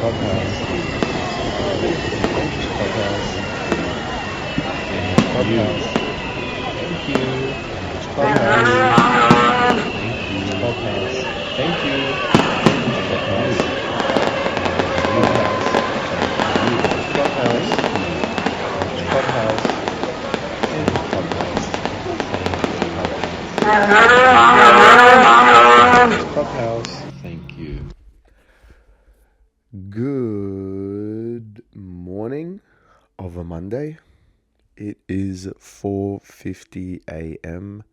Clubhouse, Clubhouse, Clubhouse. Thank you. Clubhouse. Clubhouse. Thank you. Clubhouse. Clubhouse. Clubhouse. Clubhouse. Clubhouse. Thank you. Good morning of a Monday. It is 4:50 a.m.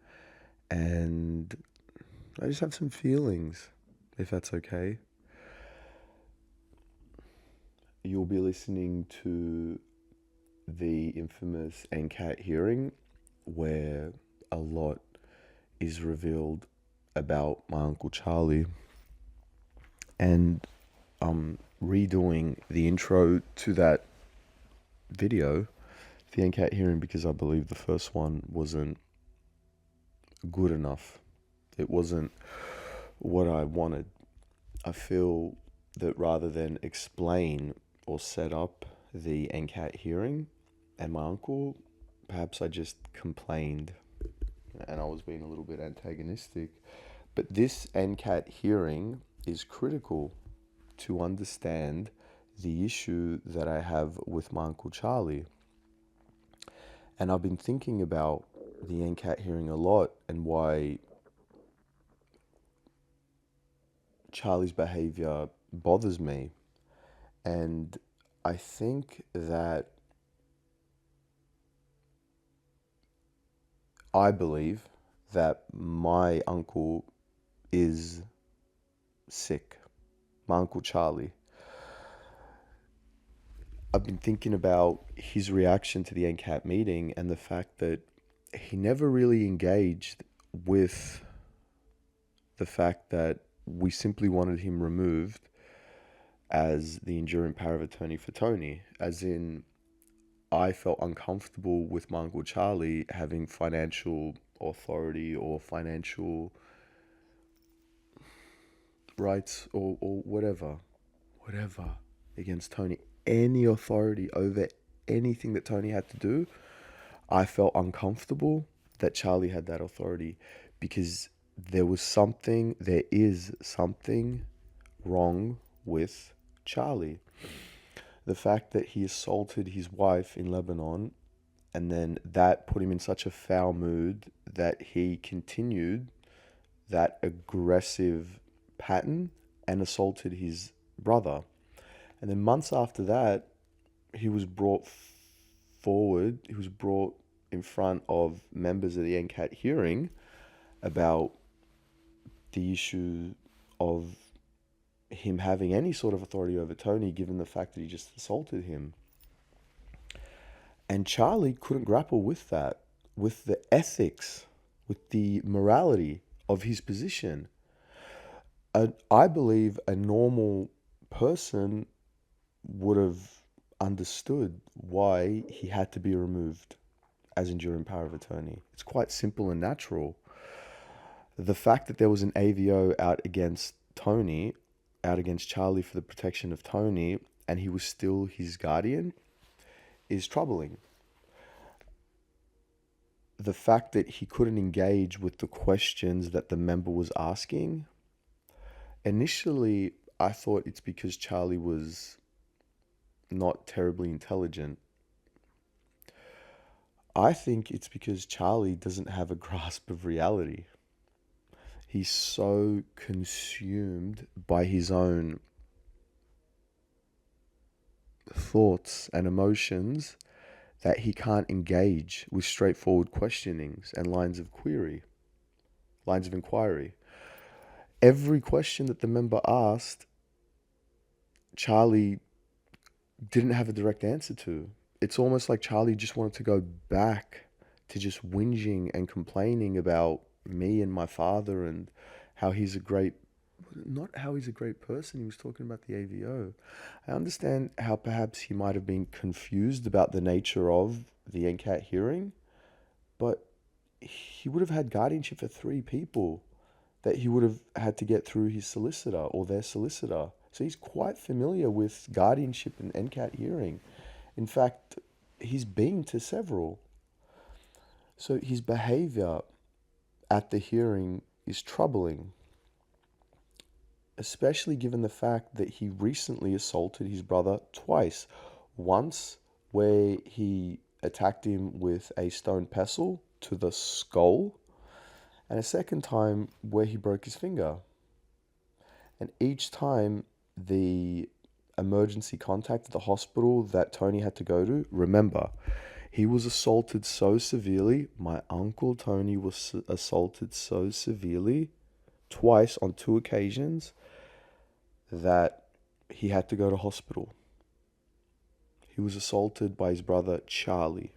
and I just have some feelings, if that's okay. You'll be listening to the infamous NCAT hearing where a lot is revealed about my Uncle Charlie, and I'm redoing the intro to that video, the NCAT hearing, because I believe the first one wasn't good enough. It wasn't what I wanted. I feel that rather than explain or set up the NCAT hearing and my uncle, perhaps I just complained and I was being a little bit antagonistic. But this NCAT hearing is critical to understand the issue that I have with my Uncle Charlie. And I've been thinking about the NCAT hearing a lot and why Charlie's behavior bothers me. And I think that I believe that my uncle is sick. My Uncle Charlie. I've been thinking about his reaction to the NCAT meeting and the fact that he never really engaged with the fact that we simply wanted him removed as the enduring power of attorney for Tony. As in, I felt uncomfortable with my Uncle Charlie having financial authority or financial rights or whatever against Tony. Any authority over anything that Tony had to do, I felt uncomfortable that Charlie had that authority, because there is something wrong with Charlie. The fact that he assaulted his wife in Lebanon, and then that put him in such a foul mood that he continued that aggressive pattern and assaulted his brother. And then months after that, he was brought in front of members of the NCAT hearing about the issue of him having any sort of authority over Tony, given the fact that he just assaulted him. And Charlie couldn't grapple with that, with the ethics, with the morality of his position. I believe a normal person would have understood why he had to be removed as enduring power of attorney. It's quite simple and natural. The fact that there was an AVO out against Charlie for the protection of Tony, and he was still his guardian, is troubling. The fact that he couldn't engage with the questions that the member was asking, initially I thought it's because Charlie was not terribly intelligent. I think it's because Charlie doesn't have a grasp of reality. He's so consumed by his own thoughts and emotions that he can't engage with straightforward questionings and lines of inquiry. Every question that the member asked, Charlie didn't have a direct answer to. It's almost like Charlie just wanted to go back to just whinging and complaining about me and my father and how he's a great person. He was talking about the AVO. I understand how perhaps he might have been confused about the nature of the NCAT hearing, but he would have had guardianship for 3 people that he would have had to get through his solicitor or their solicitor. So he's quite familiar with guardianship and NCAT hearing. In fact, he's been to several. So his behavior at the hearing is troubling, especially given the fact that he recently assaulted his brother twice. Once where he attacked him with a stone pestle to the skull, and a second time where he broke his finger. And each time the emergency contact at the hospital that Tony had to go to, remember, he was assaulted so severely. My uncle Tony was assaulted so severely, twice on two occasions, that he had to go to hospital. He was assaulted by his brother Charlie.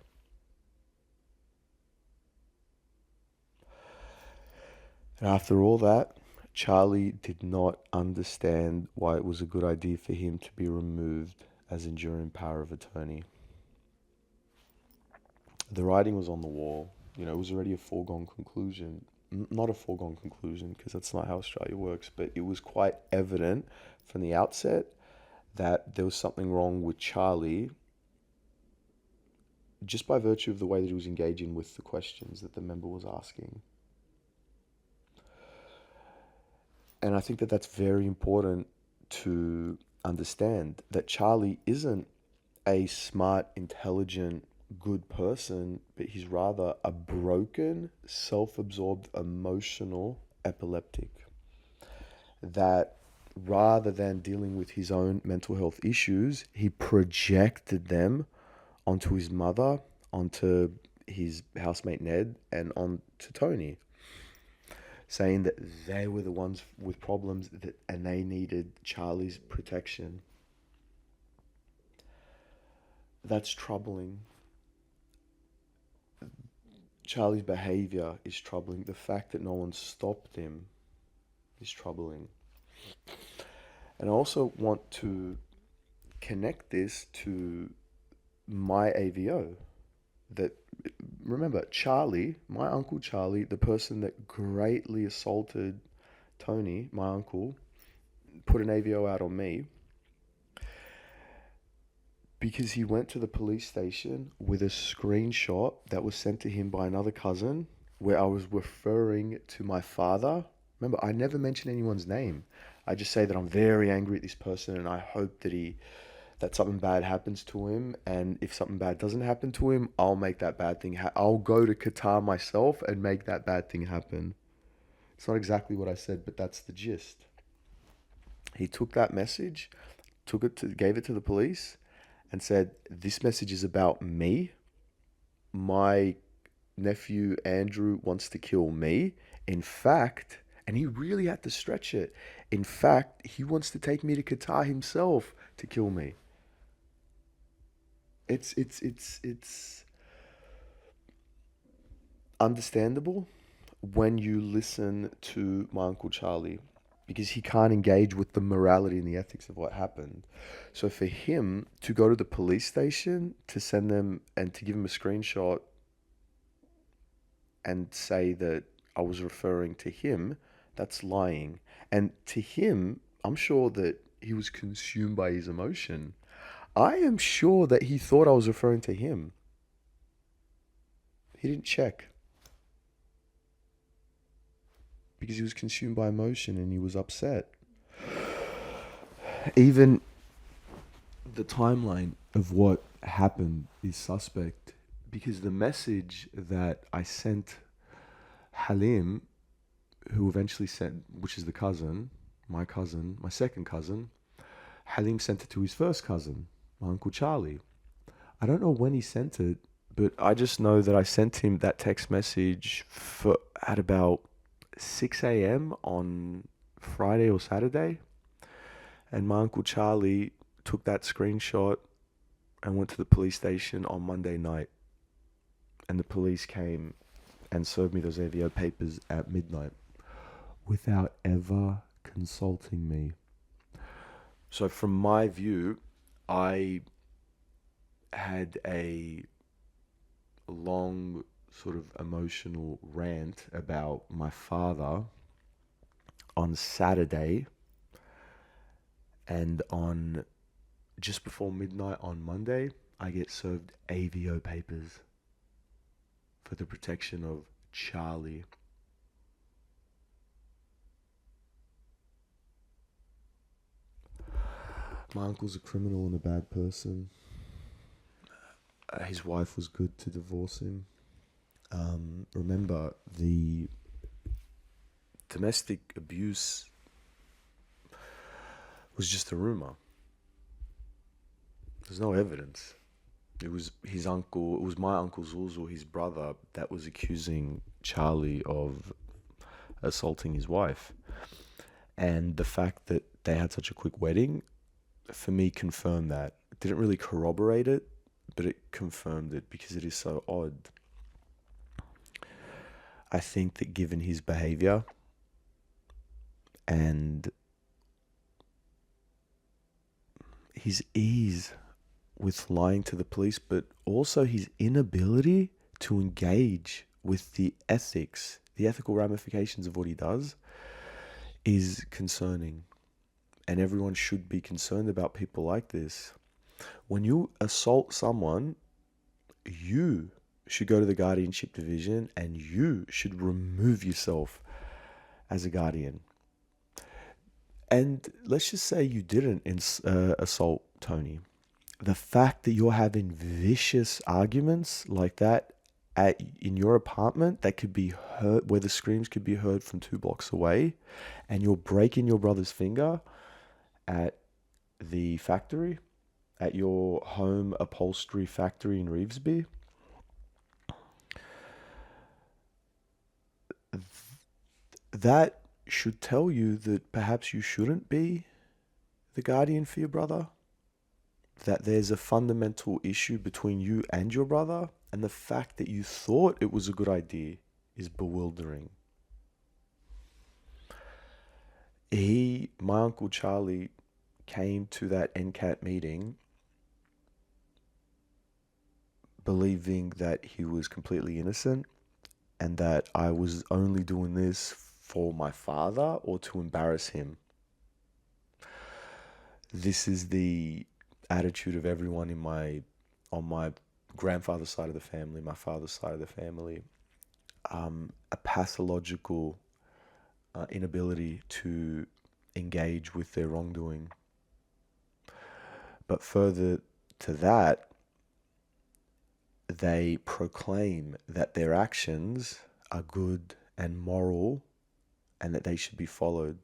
And after all that, Charlie did not understand why it was a good idea for him to be removed as enduring power of attorney. The writing was on the wall. It was already a foregone conclusion. Not a foregone conclusion, because that's not how Australia works, but it was quite evident from the outset that there was something wrong with Charlie just by virtue of the way that he was engaging with the questions that the member was asking. And I think that that's very important to understand, that Charlie isn't a smart, intelligent, good person, but he's rather a broken, self-absorbed, emotional epileptic. That rather than dealing with his own mental health issues, he projected them onto his mother, onto his housemate Ned, and onto Tony, saying that they were the ones with problems and they needed Charlie's protection. That's troubling. Charlie's behavior is troubling. The fact that no one stopped him is troubling. And I also want to connect this to my AVO. That, remember, Charlie, my uncle Charlie, the person that greatly assaulted Tony, my uncle, put an AVO out on me because he went to the police station with a screenshot that was sent to him by another cousin where I was referring to my father. Remember, I never mention anyone's name. I just say that I'm very angry at this person and I hope that something bad happens to him. And if something bad doesn't happen to him, I'll make that bad thing I'll go to Qatar myself and make that bad thing happen. It's not exactly what I said, but that's the gist. He took that message, gave it to the police, and said, "This message is about me. My nephew Andrew wants to kill me. In fact," and he really had to stretch it. "In fact, he wants to take me to Qatar himself to kill me." It's understandable when you listen to my Uncle Charlie, because he can't engage with the morality and the ethics of what happened. So for him to go to the police station, to send them and to give him a screenshot and say that I was referring to him, that's lying. And to him, I'm sure that he was consumed by his emotion. I am sure that he thought I was referring to him. He didn't check because he was consumed by emotion and he was upset. Even the timeline of what happened is suspect, because the message that I sent Halim, who eventually sent, which is the cousin, my second cousin, Halim sent it to his first cousin, my Uncle Charlie. I don't know when he sent it, but I just know that I sent him that text message at about 6 a.m. on Friday or Saturday. And my Uncle Charlie took that screenshot and went to the police station on Monday night. And the police came and served me those AVO papers at midnight without ever consulting me. So from my view, I had a long sort of emotional rant about my father on Saturday, And on just before midnight on Monday, I get served AVO papers for the protection of Charlie. My uncle's a criminal and a bad person. His wife was good to divorce him. Remember, the domestic abuse was just a rumor. There's no evidence. It was his uncle, it was my uncle Zulzul, his brother, that was accusing Charlie of assaulting his wife. And the fact that they had such a quick wedding, for me, confirmed that. It didn't really corroborate it, but it confirmed it because it is so odd. I think that given his behavior and his ease with lying to the police, but also his inability to engage with the ethical ramifications of what he does, is concerning. And everyone should be concerned about people like this. When you assault someone, you should go to the guardianship division and you should remove yourself as a guardian. And let's just say you didn't assault Tony. The fact that you're having vicious arguments like that in your apartment that could be heard, where the screams could be heard from 2 blocks away, and you're breaking your brother's finger at the factory, at your home upholstery factory in Revesby, that should tell you that perhaps you shouldn't be the guardian for your brother, that there's a fundamental issue between you and your brother, and the fact that you thought it was a good idea is bewildering. My Uncle Charlie, came to that NCAT meeting believing that he was completely innocent and that I was only doing this for my father or to embarrass him. This is the attitude of everyone on my grandfather's side of the family, my father's side of the family. A pathological inability to engage with their wrongdoing. But further to that, they proclaim that their actions are good and moral and that they should be followed.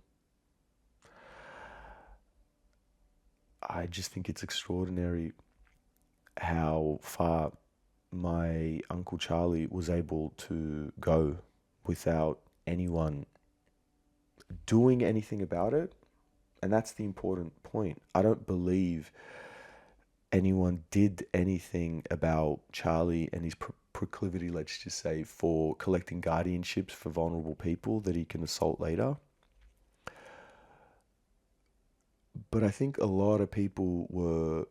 I just think it's extraordinary how far my Uncle Charlie was able to go without anyone doing anything about it. And that's the important point. I don't believe anyone did anything about Charlie and his proclivity, let's just say, for collecting guardianships for vulnerable people that he can assault later. But I think a lot of people were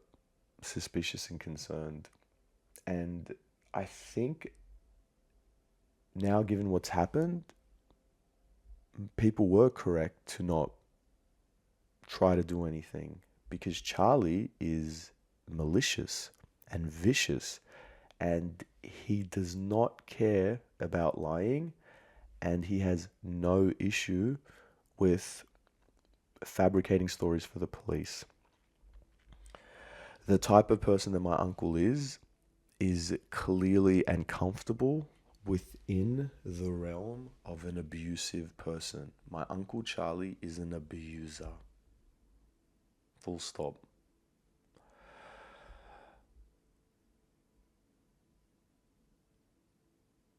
suspicious and concerned. And I think now, given what's happened, people were correct to not try to do anything, because Charlie is malicious and vicious and he does not care about lying, and he has no issue with fabricating stories for the police. The type of person that my uncle is clearly and comfortable within the realm of an abusive person. My Uncle Charlie is an abuser. Full stop.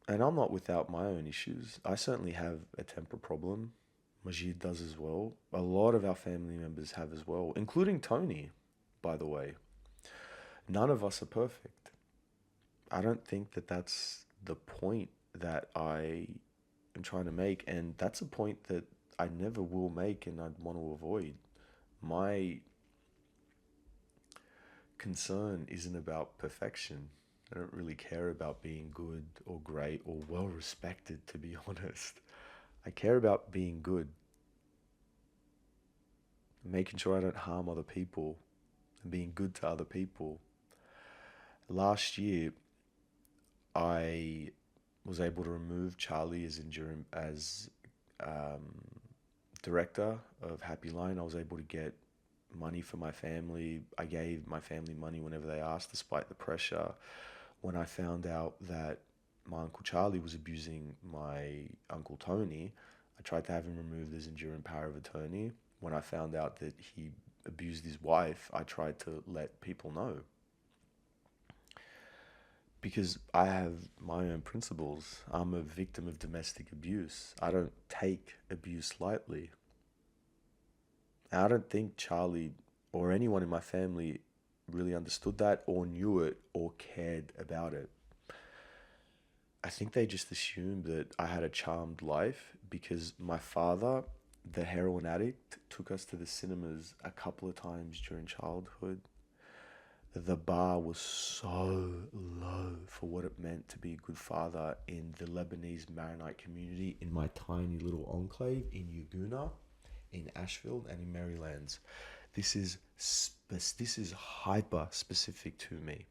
And I'm not without my own issues. I certainly have a temper problem. Majid does as well. A lot of our family members have as well, including Tony, by the way. None of us are perfect. I don't think that that's the point that I am trying to make, and that's a point that I never will make and I'd want to avoid. My concern isn't about perfection. I don't really care about being good or great or well respected, to be honest. I care about being good. making sure I don't harm other people and being good to other people. Last year, I was able to remove Charlie as director of Happy Line. I was able to get money for my family. I gave my family money whenever they asked, despite the pressure. When I found out that my Uncle Charlie was abusing my Uncle Tony, I tried to have him removed as enduring power of attorney. When I found out that he abused his wife, I tried to let people know. Because I have my own principles. I'm a victim of domestic abuse. I don't take abuse lightly. And I don't think Charlie or anyone in my family really understood that or knew it or cared about it. I think they just assumed that I had a charmed life because my father, the heroin addict, took us to the cinemas a couple of times during childhood. The bar was so low for what it meant to be a good father in the Lebanese Maronite community in my tiny little enclave in Uguna, in Asheville, and in Maryland. This is hyper specific to me.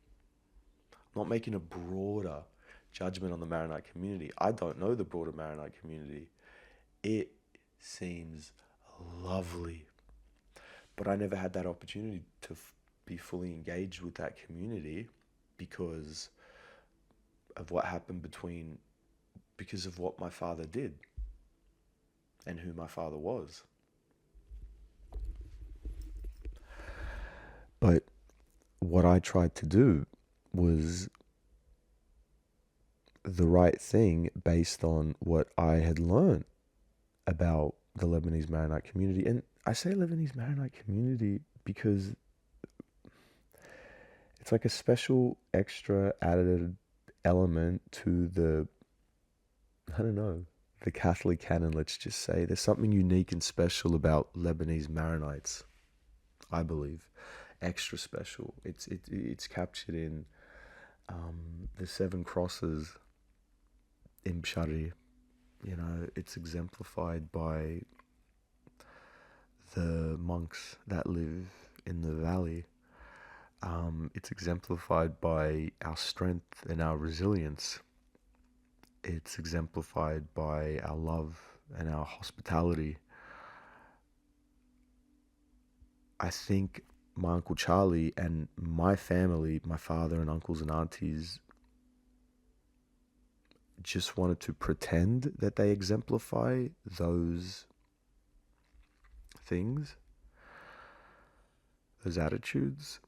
I'm not making a broader judgment on the Maronite community. I don't know the broader Maronite community. It seems lovely, but I never had that opportunity to be fully engaged with that community because of what happened because of what my father did and who my father was. But what I tried to do was the right thing based on what I had learned about the Lebanese Maronite community. And I say Lebanese Maronite community because it's like a special extra added element to I don't know, the Catholic canon, let's just say. There's something unique and special about Lebanese Maronites, I believe. Extra special. It's captured in the Seven Crosses in Bshari. You know, it's exemplified by the monks that live in the valley. It's exemplified by our strength and our resilience. It's exemplified by our love and our hospitality. I think my Uncle Charlie and my family, my father and uncles and aunties, just wanted to pretend that they exemplify those things, those attitudes,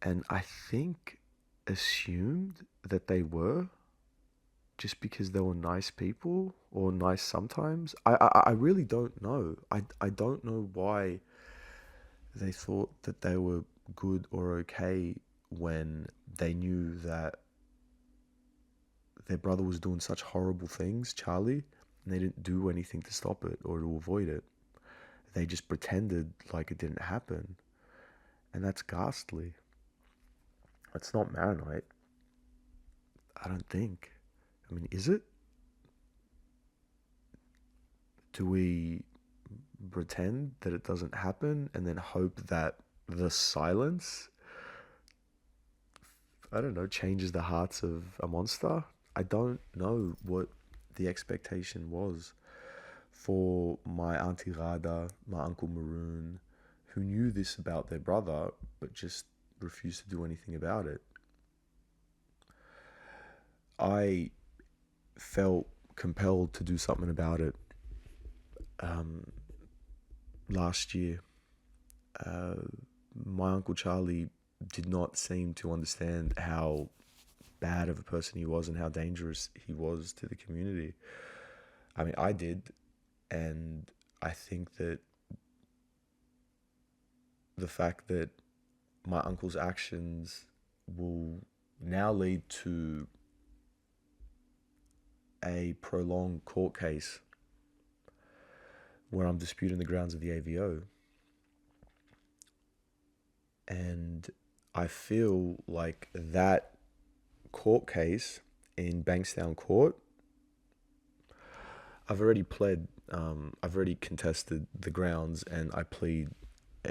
and I think assumed that they were just because they were nice people or nice sometimes. I really don't know. I don't know why they thought that they were good or okay when they knew that their brother was doing such horrible things, Charlie, and they didn't do anything to stop it or to avoid it. They just pretended like it didn't happen. And that's ghastly. That's not Maronite. I don't think. I mean, is it? Do we pretend that it doesn't happen and then hope that the silence, I don't know, changes the hearts of a monster? I don't know what the expectation was for my Auntie Rada, my Uncle Maroon, who knew this about their brother but just refused to do anything about it. I felt compelled to do something about it last year. My Uncle Charlie did not seem to understand how bad of a person he was and how dangerous he was to the community. I mean, I did, and I think that the fact that my uncle's actions will now lead to a prolonged court case where I'm disputing the grounds of the AVO. And I feel like that court case in Bankstown Court, I've already pled I've already contested the grounds and I plead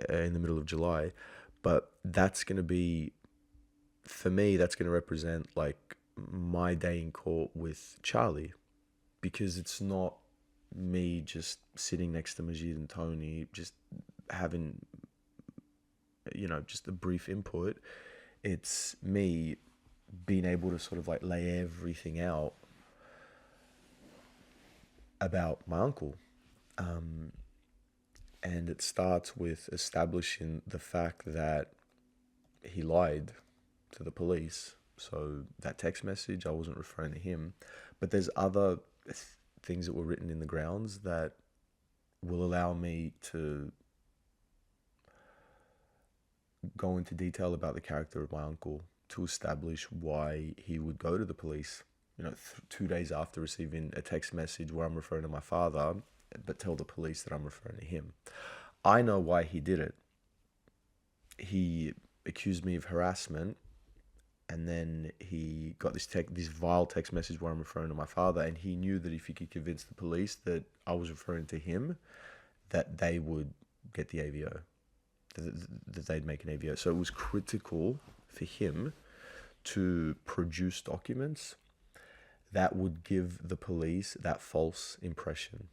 in the middle of July. But that's going to be, for me, that's going to represent like my day in court with Charlie, because it's not me just sitting next to Majid and Tony, just having, just a brief input. It's me being able to sort of like lay everything out about my uncle. And it starts with establishing the fact that he lied to the police. So that text message, I wasn't referring to him. But there's other things that were written in the grounds that will allow me to go into detail about the character of my uncle, to establish why he would go to the police, 2 days after receiving a text message where I'm referring to my father, but tell the police that I'm referring to him. I know why he did it. He accused me of harassment, and then he got this vile text message where I'm referring to my father, and he knew that if he could convince the police that I was referring to him, that they would get the AVO, that they'd make an AVO. So it was critical for him to produce documents that would give the police that false impression.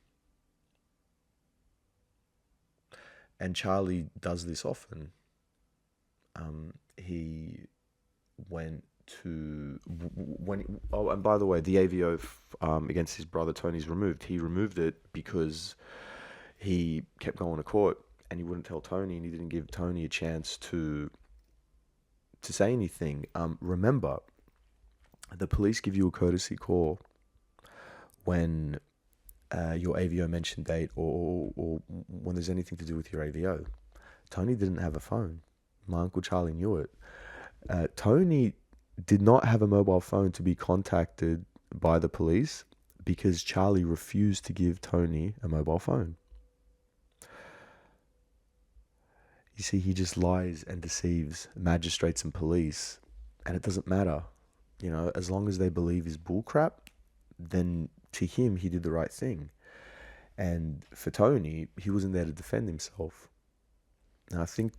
And Charlie does this often. He went to and by the way, the AVO against his brother Tony's removed. He removed it because he kept going to court and he wouldn't tell Tony, and he didn't give Tony a chance to say anything. Remember, the police give you a courtesy call when your AVO mention date or when there's anything to do with your AVO. Tony didn't have a phone. My Uncle Charlie knew it. Tony did not have a mobile phone to be contacted by the police because Charlie refused to give Tony a mobile phone. You see, he just lies and deceives magistrates and police, and it doesn't matter. As long as they believe his bullcrap, then to him, he did the right thing. And for Tony, he wasn't there to defend himself. And I think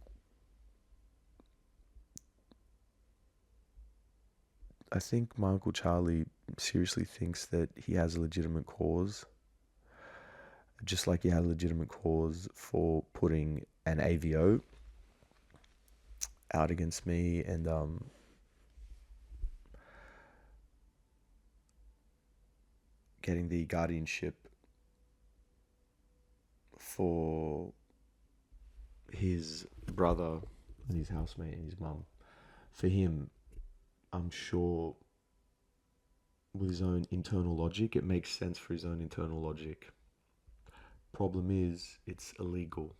my Uncle Charlie seriously thinks that he has a legitimate cause, just like he had a legitimate cause for putting an AVO out against me and getting the guardianship for his brother and his housemate and his mum. For him, I'm sure with his own internal logic, it makes sense for his own internal logic. Problem is, it's illegal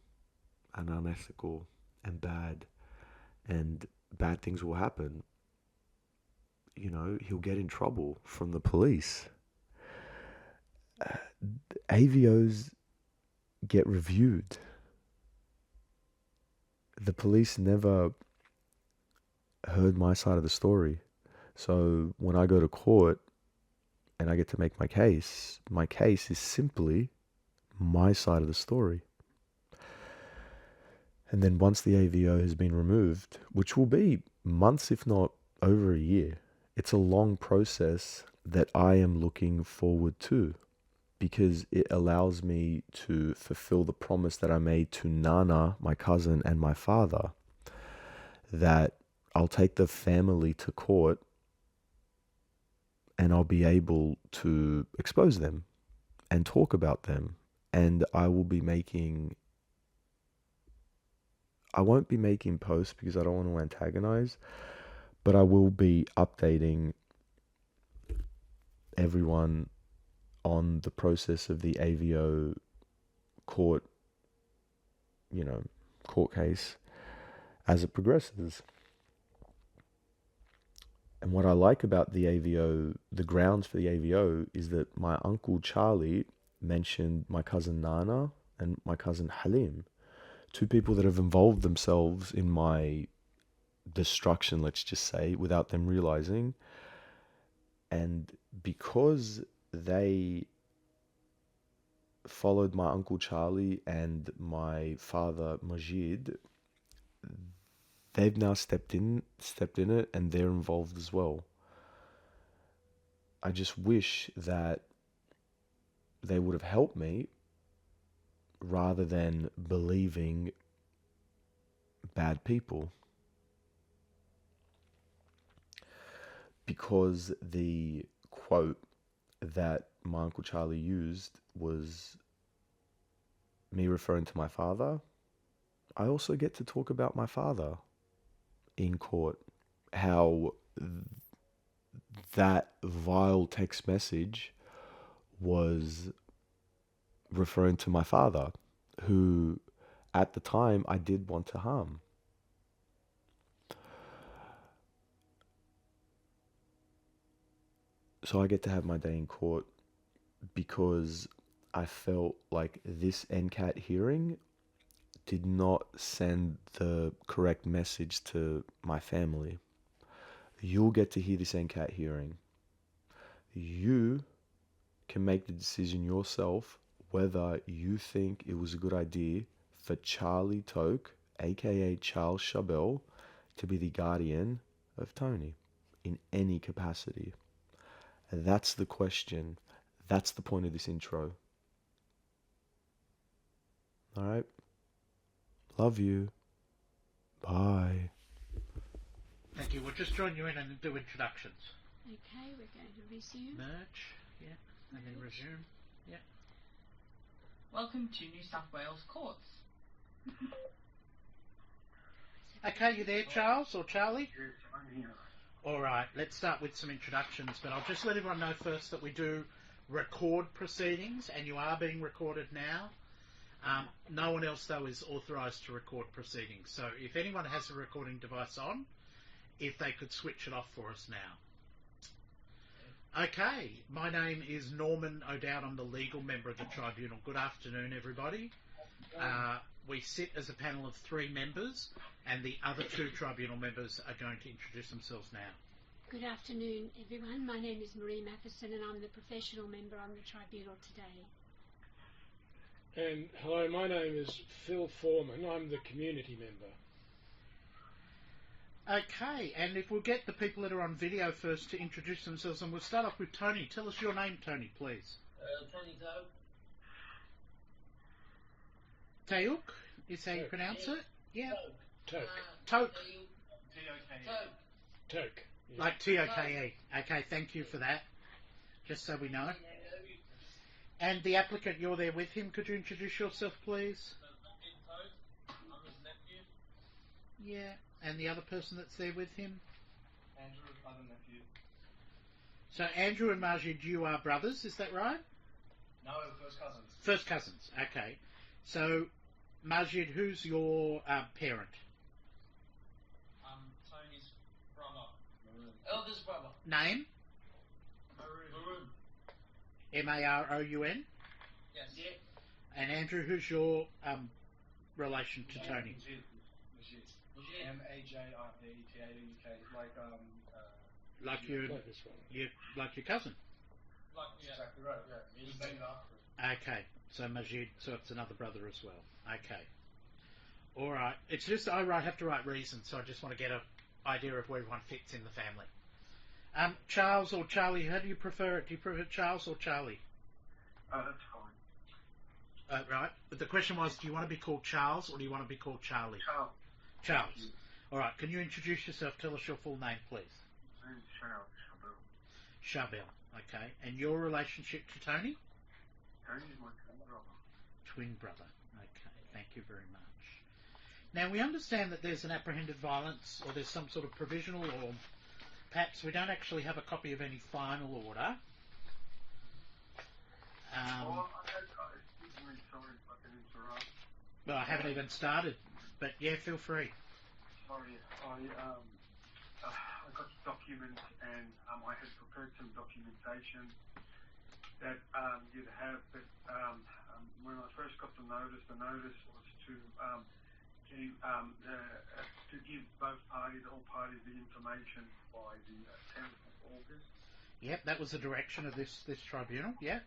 and unethical and bad, and bad things will happen. He'll get in trouble from the police. AVOs get reviewed. The police never heard my side of the story. So when I go to court and I get to make my case is simply my side of the story. And then once the AVO has been removed, which will be months, if not over a year, it's a long process that I am looking forward to, because it allows me to fulfill the promise that I made to Nana, my cousin, and my father, that I'll take the family to court and I'll be able to expose them and talk about them. And I won't be making posts because I don't want to antagonize, but I will be updating everyone on the process of the AVO court case as it progresses. And what I like about the AVO, the grounds for the AVO, is that my Uncle Charlie mentioned my cousin Nana and my cousin Halim, two people that have involved themselves in my destruction, let's just say, without them realizing. And because they followed my uncle Charlie and my father Majid, they've now stepped in it, and they're involved as well. I just wish that they would have helped me rather than believing bad people. Because the quote that my Uncle Charlie used was me referring to my father, I also get to talk about my father in court. How that vile text message was referring to my father, who at the time I did want to harm. So I get to have my day in court because I felt like this NCAT hearing did not send the correct message to my family. You'll get to hear this NCAT hearing. You can make the decision yourself whether you think it was a good idea for Charlie Toke, aka Charles Chabelle, to be the guardian of Tony in any capacity. That's the question. That's the point of this intro. Alright? Love you. Bye. Thank you. We'll just join you in and do introductions. Okay, we're going to resume. Merge, yeah, and then resume, yeah. Welcome to New South Wales Courts. Okay, you there, Charles or Charlie? Yes, I'm here. All right, let's start with some introductions, but I'll just let everyone know first that we do record proceedings, and you are being recorded now. No one else, though, is authorised to record proceedings. So if anyone has a recording device on, if they could switch it off for us now. Okay, my name is Norman O'Dowd. I'm the legal member of the tribunal. Good afternoon, everybody. We sit as a panel of 3 members, and the other 2 tribunal members are going to introduce themselves now. Good afternoon, everyone. My name is Marie Matheson, and I'm the professional member on the tribunal today. And hello, my name is Phil Foreman. I'm the community member. Okay, and if we'll get the people that are on video first to introduce themselves, and we'll start off with Tony. Tell us your name, Tony, please. Tony Toke. Tayouk is how you pronounce it? Yeah. Toke. Toke. Toke. Yeah. Like T-O-K-E. Okay, thank you for that. Just so we know. And the applicant, you're there with him. Could you introduce yourself, please? I'm his nephew. Yeah. And the other person that's there with him? Andrew, other nephew. So Andrew and Majid, you are brothers, is that right? No, we're first cousins. First cousins, okay. So, Majid, who's your parent? Tony's brother. Maroon. Eldest brother. Name? Maroon. M-A-R-O-U-N? Yes. Yeah. And Andrew, who's your relation to Tony? Majid. M-A-J-I-D-T-A-U-K. Like your cousin? Exactly right, yeah. He's named after it. Okay, so Majid, so it's another brother as well. Okay. Alright, it's just I have to write reasons, so I just want to get an idea of where everyone fits in the family. Charles or Charlie, how do you prefer it? Do you prefer Charles or Charlie? That's fine. Right, but the question was, do you want to be called Charles or do you want to be called Charlie? Charles. Alright, can you introduce yourself? Tell us your full name, please. My name's Charles Chabelle. Chabelle, okay. And your relationship to Tony? Tony's my twin brother. Twin brother, okay. Thank you very much. Now, we understand that there's an apprehended violence, or there's some sort of provisional, or perhaps we don't actually have a copy of any final order. I'm really sorry if I can interrupt. Well, I haven't even started, but yeah, feel free. Sorry, I got documents and I had prepared some documentation that you'd have, but when I first got the notice was to give all parties the information by the 10th of August. Yep, that was the direction of this tribunal, yeah.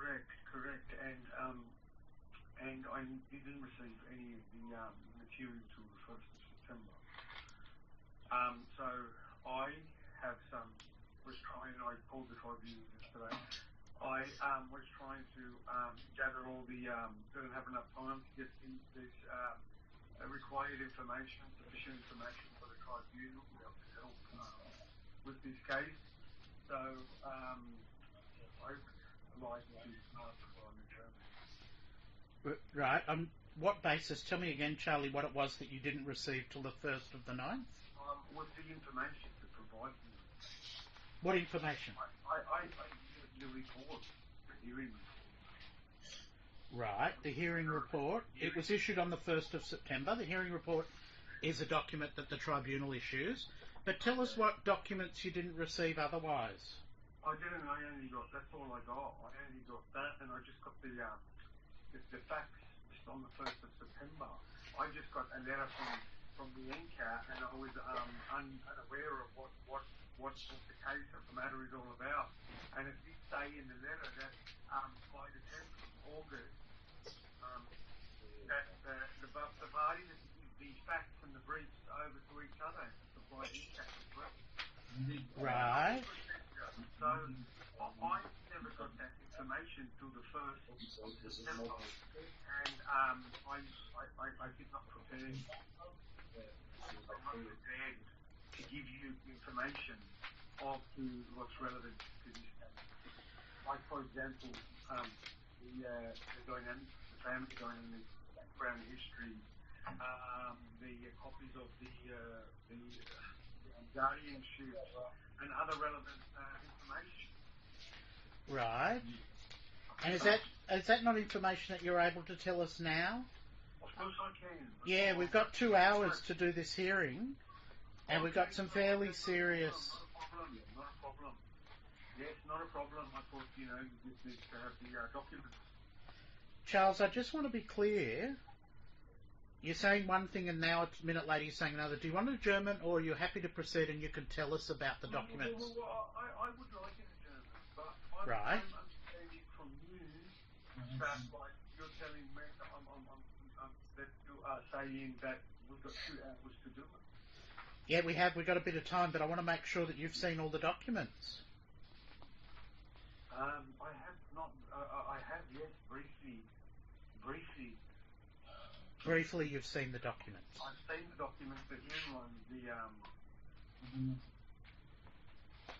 Correct. And I didn't receive any of the material until the 1st of September. So I have I called the tribunal yesterday. I was trying to gather all the, didn't have enough time to get this required information, sufficient information for the tribunal to be able to help with this case. So I would like to ask for an adjournment. Right. What basis? Tell me again, Charlie, what it was that you didn't receive till the 1st of the 9th? With the information to provide me. What information? The report, the hearing report. Right, the hearing report. It was issued on the 1st of September. The hearing report is a document that the tribunal issues. But tell us what documents you didn't receive otherwise. I only got, that's all I got. I only got that, and I just got the facts just on the 1st of September. I just got a letter from the NCAT, and I was unaware of what the case of the matter is all about. And it did say in the letter that by the 10th of August, that the parties have to give these facts and the briefs over to each other to supply NCAT as well. Right. So I never got that information till the 1st of September, and I did not prepare. I'm not prepared to give you information of what's relevant to this case. Like, for example, the dynamics, the family dynamics, background history, the copies of the guardianship, and other relevant information. Right. And is that not information that you're able to tell us now? Of course I can. Yeah, we've got 2 hours to do this hearing, and we've got some fairly serious... Not a problem. Yes, not a problem. I thought, you just need to have the documents. Charles, I just want to be clear. You're saying one thing and now a minute later you're saying another. Do you want an adjournment, or are you happy to proceed and you can tell us about the documents? Well, I would like an adjournment, but Right. I'm understanding from you that, like, you're telling me that you are saying that we've got 2 hours to do it. Yeah, we have. We've got a bit of time, but I want to make sure that you've seen all the documents. I have not. I have, yes, briefly. Briefly, you've seen the documents. I've seen the documents, the hearing ones,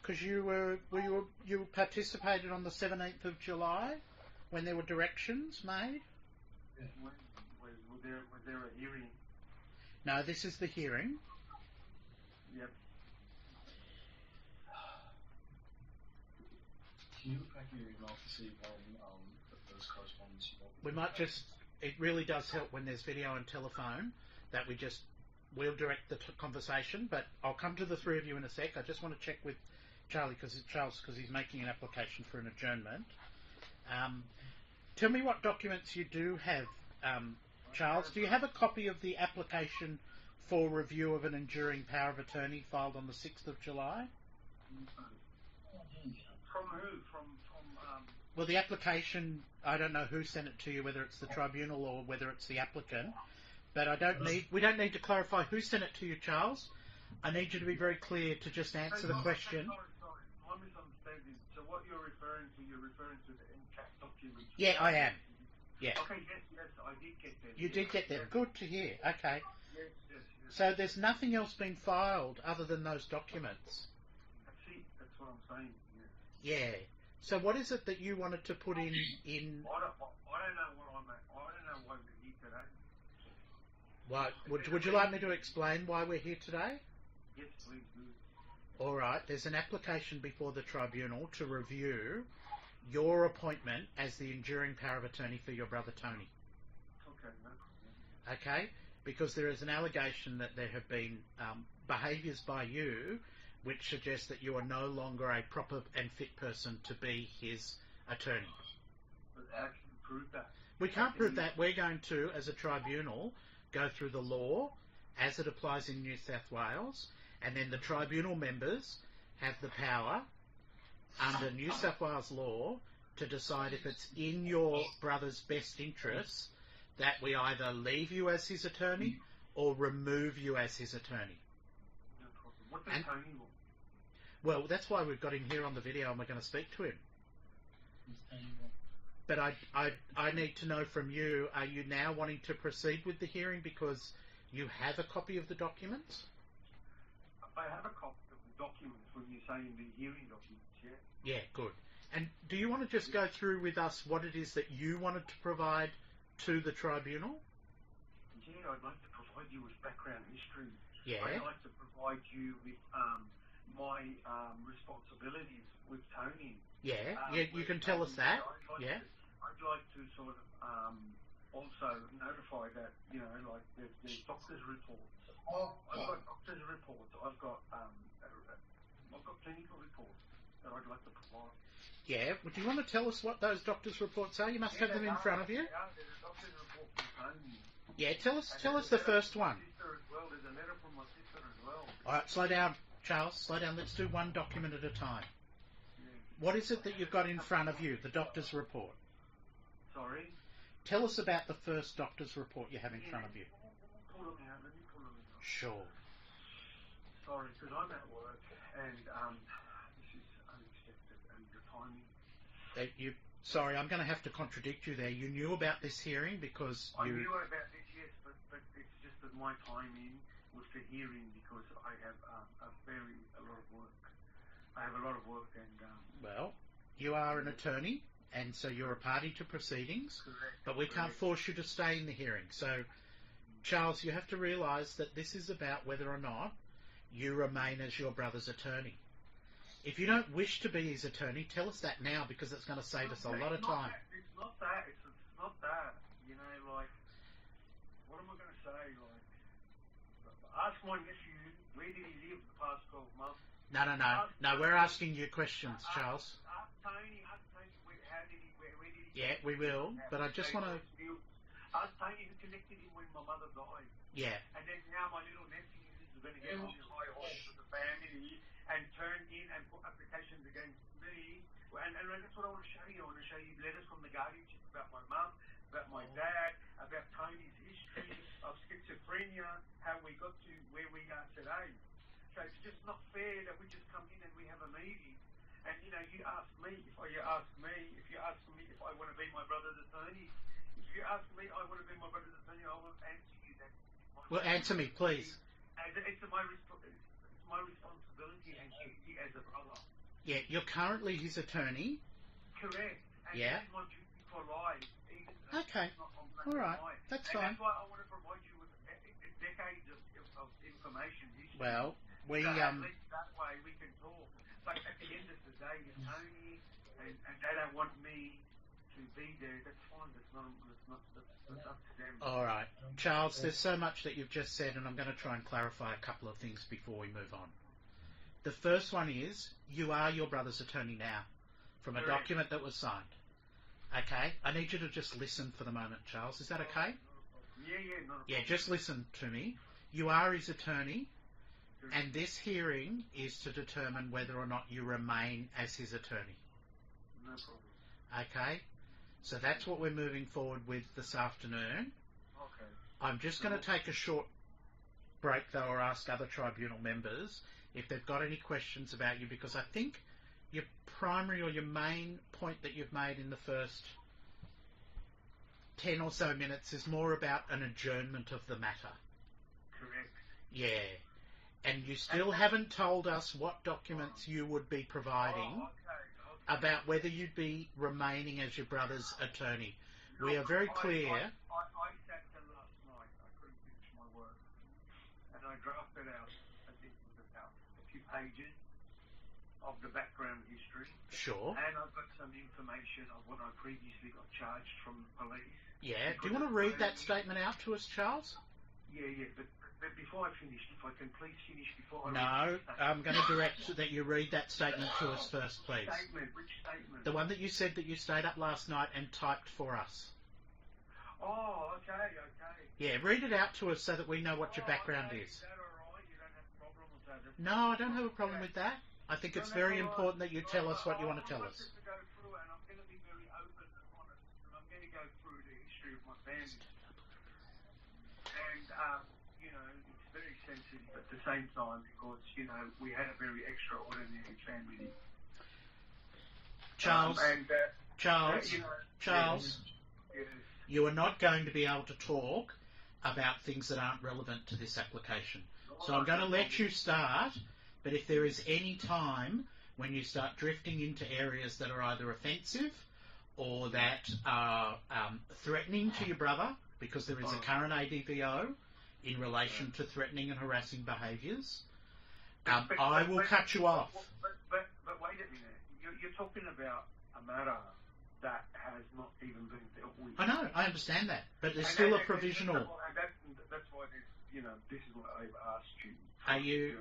Because you participated on the 17th of July when there were directions made. Was there a hearing? No, this is the hearing. Yep. Can you look back at your email to see when the first correspondence you got? We might just... It really does help when there's video and telephone that we'll direct the conversation, but I'll come to the 3 of you in a sec. I just want to check with Charles because he's making an application for an adjournment. Tell me what documents you do have, Charles. Do you have a copy of the application for review of an enduring power of attorney filed on the 6th of July? From who? Well, the application, I don't know who sent it to you, whether it's the tribunal or whether it's the applicant, but we don't need to clarify who sent it to you, Charles. I need you to be very clear to just answer the question. Sorry. I'm misunderstanding. So what you're referring to the NCAT document? Yeah, I am. Yeah. Okay, yes, I did get there. You did get there. Good to hear. Okay. Yes. So there's nothing else been filed other than those documents? That's it. That's what I'm saying. Yeah. So what is it that you wanted to put in? I don't know what I don't know why we're here today. Would you like me to explain why we're here today? Yes, please do. All right. There's an application before the tribunal to review your appointment as the enduring power of attorney for your brother Tony. Okay, no problem. Okay? Because there is an allegation that there have been behaviours by you which suggests that you are no longer a proper and fit person to be his attorney. But how can you prove that? We can't prove that. We're going to, as a tribunal, go through the law as it applies in New South Wales, and then the tribunal members have the power, under New South Wales law, to decide if it's in your brother's best interests that we either leave you as his attorney or remove you as his attorney. No problem. What does Tony want? Well, that's why we've got him here on the video and we're going to speak to him. But I need to know from you, are you now wanting to proceed with the hearing because you have a copy of the documents? I have a copy of the documents when you're saying the hearing documents, yeah? Yeah, good. And do you want to just go through with us what it is that you wanted to provide to the tribunal? Yeah, I'd like to provide you with background history. Yeah. I'd like to provide you with my responsibilities with Tony. Yeah, you can tell us that. I'd like to sort of also notify that, you know, like there's doctor's reports. I've got doctor's reports. I've got clinical reports that I'd like to provide. Yeah, would you want to tell us what those doctor's reports are? You must have them in front of you. Yeah, there's a doctor's report from Tony. Yeah, tell us the first one. There's a letter from my sister as well. All right, slow down, Charles. Slow down. Let's do one document at a time. Yeah. What is it that you've got in front of you, the doctor's report? Sorry? Tell us about the first doctor's report you have in front of you. Pull them out. Let me pull them out. Sure. Sorry, because I'm at work and this is unexpected and the timing. Sorry, I'm going to have to contradict you there. You knew about this hearing because I knew about this, yes, but it's just that my timing was the hearing because I have a lot of work. I have a lot of work and... Well, you are an attorney and so you're a party to proceedings, correct, but we can't force you to stay in the hearing. So, Charles, you have to realise that this is about whether or not you remain as your brother's attorney. If you don't wish to be his attorney, tell us that now because it's going to save us a lot of time. It's not that. It's not that. You know, like, what am I going to say? Like, ask my nephew, where did he live the past 12 months? No, we're asking you questions, Charles. Ask Tony, where did he... Yeah, we will, but I just want to... Ask Tony who connected him when my mother died. Yeah. And then now my little nephew is going to get on his high horse with the family and turn in and put applications against me. And that's what I want to show you. I want to show you letters from the guardianship about my mum, about my dad, about Tony's history of schizophrenia, how we got to where we are today. So it's just not fair that we just come in and we have a meeting. And, you know, you ask me if I want to be my brother's attorney. If you ask me, I want to be my brother's attorney, I will answer you that. Well, answer me, please. And it's my responsibility and duty as a brother. Yeah, you're currently his attorney. Correct. And Yeah. it's my duty for life. Okay. All right. That's fine. That's why I want to provide you with decades of information. History. Well, we so at least that way we can talk. But at the end of the day, if Tony and they don't want me to be there, that's fine. That's up to them. All right, Charles. There's so much that you've just said, and I'm going to try and clarify a couple of things before we move on. The first one is you are your brother's attorney now, from a Correct. document that was signed. Okay, I need you to just listen for the moment, Charles. Is that okay? Yeah, not a Yeah, problem. just listen to me. You are his attorney, Correct. and this hearing is to determine whether or not you remain as his attorney. No problem. Okay? So that's what we're moving forward with this afternoon. Okay. I'm just going to take a short break, though, or ask other tribunal members if they've got any questions about you, because I think your primary or your main point that you've made in the first 10 or so minutes is more about an adjournment of the matter. Correct. Yeah. And you still haven't told us what documents you would be providing Okay. about whether you'd be remaining as your brother's attorney. We are very clear. I sat there last night. I couldn't finish my work. And I drafted out, I think it was about a few pages of the background history. Sure. And I've got some information of what I previously got charged from the police. Yeah. Do you want to read that statement out to us, Charles? Yeah, but before I finish, if I can please finish before I No, read the statement. I'm going to direct that you read that statement to us first, please. Which statement? The one that you said that you stayed up last night and typed for us. Oh, okay. Yeah, read it out to us so that we know what your background okay. is. Is that alright? You don't have a problem with that? No, I don't have a problem with that. I think it's very important that you tell us what you want to tell us. To go through, and I'm going to be very my family. And, it's very sensitive at the same time because, we had a very extraordinary family. Charles, Charles, Yes. you are not going to be able to talk about things that aren't relevant to this application. So I'm going to let you start, but if there is any time when you start drifting into areas that are either offensive or that are threatening to your brother, because there is a current ADVO in relation to threatening and harassing behaviours, I will cut you off. But wait a minute. You're talking about a matter that has not even been dealt with. I know, I understand that, but there's still a provisional. That's why this is what I've asked you.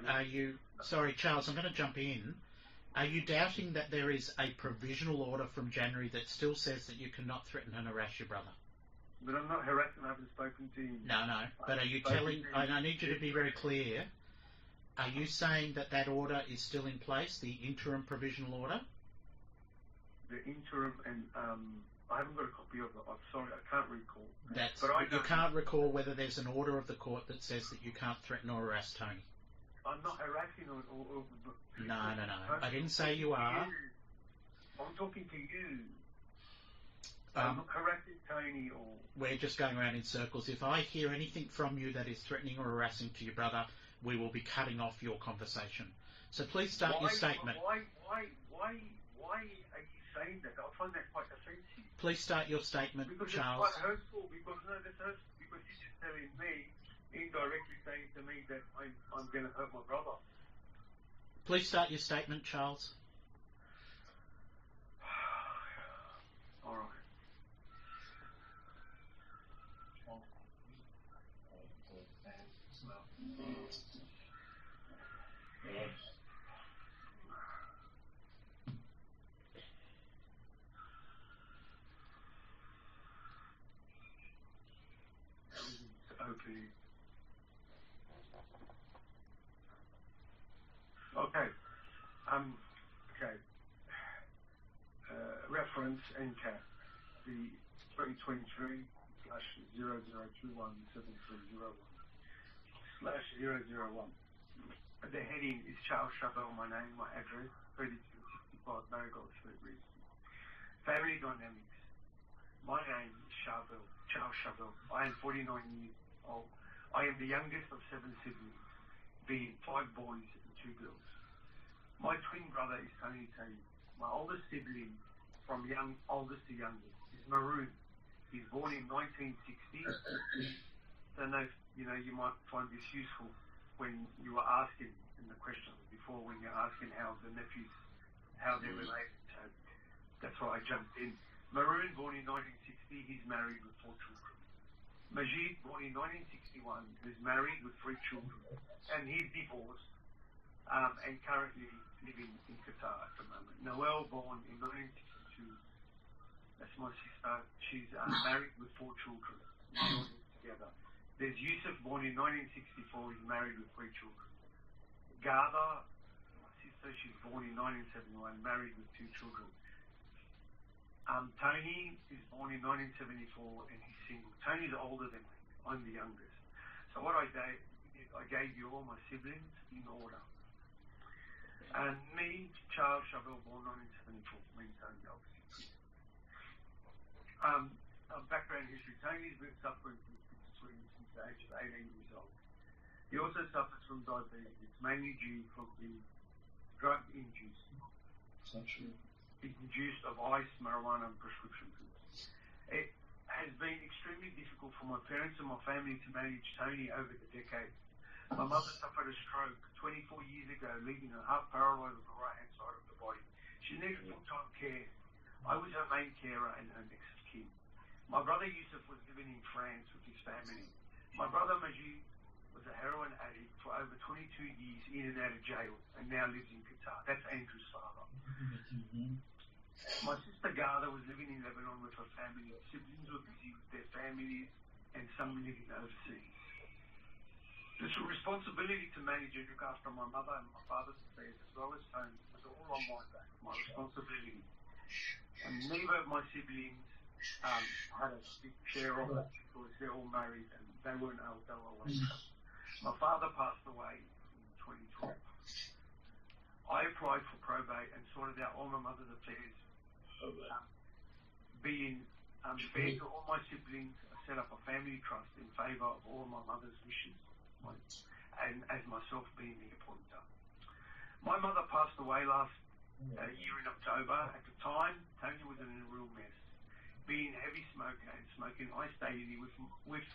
Are you, sorry Charles, I'm going to jump in. Are you doubting that there is a provisional order from January that still says that you cannot threaten and harass your brother? But I'm not harassing, I haven't spoken to him. No, but are you telling, I need you to be very clear, are you saying that that order is still in place, the interim provisional order? The interim, and I haven't got a copy of it. I'm sorry, I can't recall. But you can't recall whether there's an order of the court that says that you can't threaten or harass Tony? I'm not harassing or No. I didn't say you are. I'm talking to you. I'm not harassing Tony or... We're just going around in circles. If I hear anything from you that is threatening or harassing to your brother, we will be cutting off your conversation. So please start your statement. Why are you saying that? I find that quite offensive. Please start your statement, because Charles. It's quite hurtful. Because that's hurtful. Because this is telling me, indirectly saying to me that I'm going to hurt my brother. Please start your statement, Charles. All right. Okay. Reference NCAT, the 2023/00217301/001. The heading is Charles Chabelle, my name, my address, 3265 Marigold Street, Reedston. Family dynamics. My name is Charles Chabelle. I am 49 years old. I am the youngest of 7 siblings, being 5 boys and 2 girls. My twin brother is Tony Taylor. My oldest sibling, from oldest to youngest, is Maroon. He's born in 1960. Don't know if you might find this useful when you were asking in the questions before, when you're asking how the nephews, how they're related. So that's why I jumped in. Maroon, born in 1960, he's married with 4 children. Majid, born in 1961, is married with 3 children, and he's divorced and currently living in Qatar at the moment. Noelle, born in 1962, that's my sister. She's married with 4 children. All together. There's Yusuf, born in 1964, he's married with 3 children. Garda, my sister, she's born in 1971, married with 2 children. Tony is born in 1974 and he's single. Tony's older than me. I'm the youngest. So what I did, I gave you all my siblings in order. And me, Charles Chabelle, born 1974, me and Tony, obviously. Background history. Tony's been suffering from schizophrenia since the age of 18 years old. He also suffers from diabetes. It's mainly due from the drug-induced. Induced of ice, marijuana, and prescription pills. It has been extremely difficult for my parents and my family to manage Tony over the decades. My mother suffered a stroke 24 years ago, leaving her half paralysed on the right-hand side of the body. She needed full-time care. I was her main carer and her next of kin. My brother Yusuf was living in France with his family. My brother Majid was a heroin addict for over 22 years in and out of jail and now lives in Qatar. That's Andrew's father. My sister Garda was living in Lebanon with her family. Her siblings were busy with their families and some living overseas. This responsibility to manage and look after my mother and my father's affairs as well as Tony was all on my back, my responsibility. And neither of my siblings had a big share of it because they're all married and they weren't able to always. My father passed away in 2012. I applied for probate and sorted out all my mother's affairs. Being fair to all my siblings, I set up a family trust in favour of all my mother's wishes, and as myself being the appointer. My mother passed away last year in October. At the time, Tony was in a real mess. Being a heavy smoker and smoking ice daily with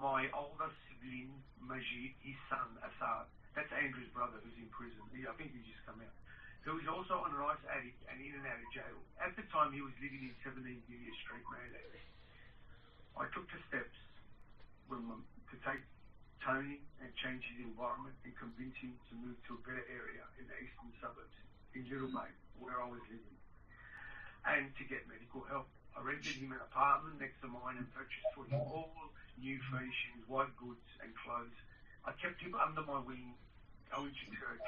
my older sibling, Majid, his son, Assad. That's Andrew's brother who's in prison. I think he's just come out. Who is also an ice addict and in and out of jail. At the time, he was living in 17 Villiers Street, Maryland. I took the steps to take Tony and change his environment and convince him to move to a better area in the eastern suburbs, in Little Bay, where I was living, and to get medical help. I rented him an apartment next to mine and purchased for him all new furnishings, white goods and clothes. I kept him under my wing, going to church,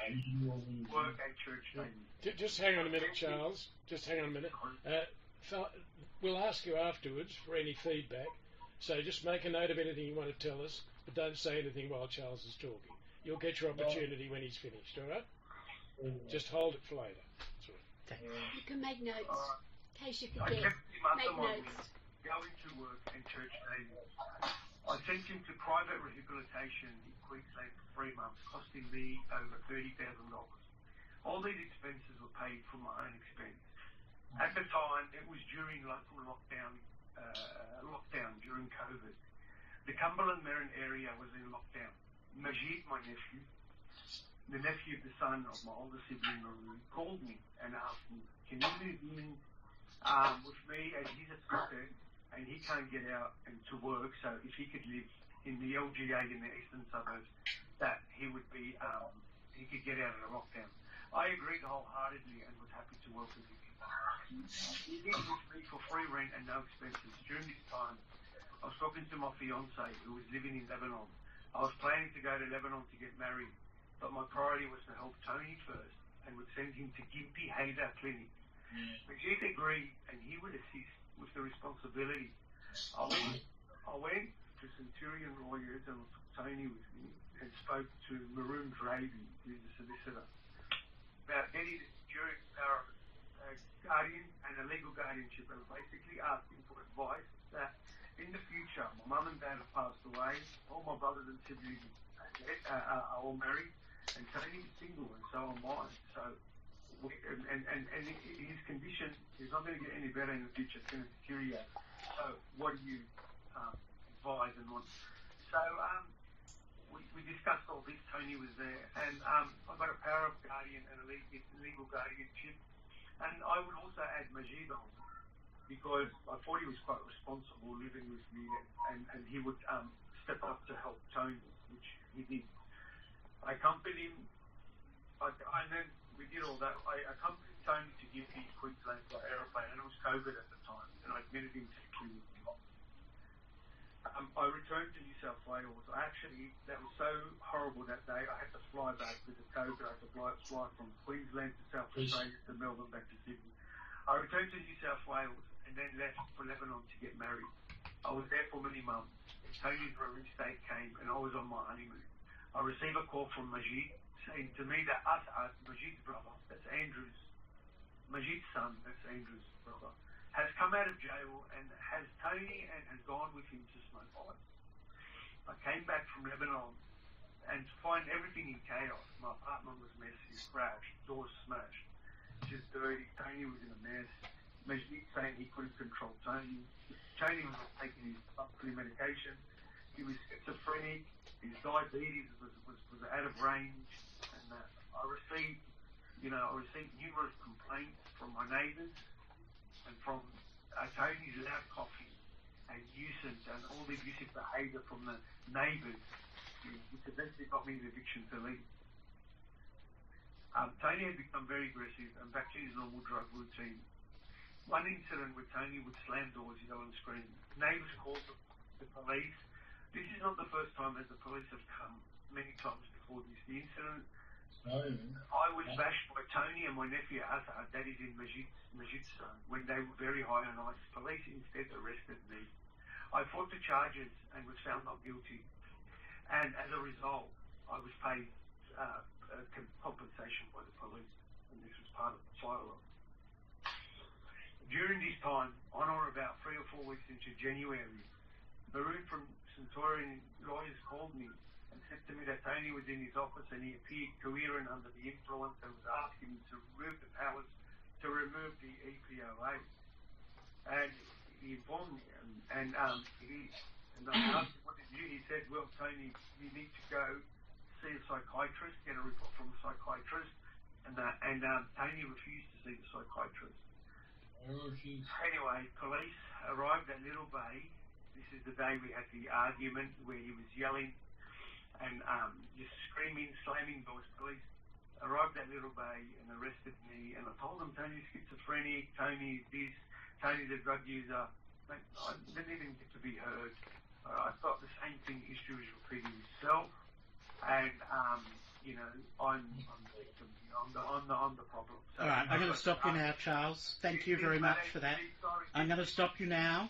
work at church daily. Just hang on a minute, Charles. Just hang on a minute. We'll ask you afterwards for any feedback. So just make a note of anything you want to tell us, but don't say anything while Charles is talking. You'll get your opportunity when he's finished, all right? Just hold it for later. That's all right. You can make notes in case you I forget. kept him under Make my notes. wing, going to work and church daily. I sent him to private rehabilitation in Queensland for 3 months, costing me over $30,000. All these expenses were paid from my own expense. At the time, it was during local lockdown during COVID. The Cumberland Merrin area was in lockdown. Majid, my nephew, the nephew of the son of my older sibling, Maroon, called me and asked me, can you move in with me as he's a sister and he can't get out and to work, so if he could live in the LGA in the eastern suburbs, that he would be, he could get out of the lockdown. I agreed wholeheartedly and was happy to welcome him. He lived with me for free rent and no expenses. During this time, I was talking to my fiance who was living in Lebanon. I was planning to go to Lebanon to get married, but my priority was to help Tony first and would send him to Gympie Hader Clinic. Majid agreed and he would assist with the responsibility. I went to Centurion Lawyers and took Tony with me and spoke to Maroon Gravy, who's a solicitor, about getting a jury power guardian and a legal guardianship, and basically asking for advice that in the future, my mum and dad have passed away, all my brothers and siblings are all married, and Tony is single, and so am I. So, and his condition is not going to get any better in the future, it's going to deteriorate. So, what do you advise and want? So, we discussed all this. Tony was there, and I got a power of guardian and a legal guardianship. And I would also add Majid on, because I thought he was quite responsible living with me, and he would step up to help Tony, which he did. I accompanied him, and then we did all that. I accompanied Tony to Gympie, Queensland by aeroplane, and it was COVID at the time, and I admitted him to the clinic. I returned to New South Wales. That was so horrible that day, I had to fly back with the COVID. I had to fly from Queensland to South Australia to Melbourne back to Sydney. I returned to New South Wales and then left for Lebanon to get married. I was there for many months. Tony's release date came and I was on my honeymoon. I received a call from Majid saying to me that Majid's brother, that's Andrew's, Majid's son, that's Andrew's brother, has come out of jail and has Tony and has gone with him to smoke ice. I came back from Lebanon and to find everything in chaos. My apartment was messy, crashed, doors smashed, just dirty. Tony was in a mess. Majid saying he couldn't control Tony. Tony was not taking his monthly medication. He was schizophrenic. His diabetes was out of range. And I received numerous complaints from my neighbours and from Tony's loud coughing and nuisance and all the abusive behaviour from the neighbours, which eventually got me the eviction to leave. Tony had become very aggressive and back to his normal drug routine. One incident where Tony would slam doors, yell and scream. Neighbours called the police. This is not the first time that the police have come. Many times before this. The incident I was bashed by Tony and my nephew Azhar, that is in Majidistan, when they were very high on ice. Police instead arrested me. I fought the charges and was found not guilty. And as a result, I was paid compensation by the police. And this was part of the file. During this time, on or about 3 or 4 weeks into January, Maroon from Centurion lawyers called me and said to me that Tony was in his office and he appeared coherent under the influence and was asking me to remove the powers to remove the EPOA. And he informed me, and I asked him, what did you? He said, well, Tony, you need to go see a psychiatrist, get a report from a psychiatrist. And Tony refused to see the psychiatrist. Anyway, police arrived at Little Bay. This is the day we had the argument where he was yelling and just screaming, slamming doors. Police arrived at Little Bay and arrested me, and I told them Tony's schizophrenic, Tony's this, Tony's a drug user. I didn't even get to be heard. I thought the same thing, history was repeating itself, and I'm the victim. I'm the problem. So All right, I'm going to stop you now, Charles. Thank you very much for that. I'm going to stop you now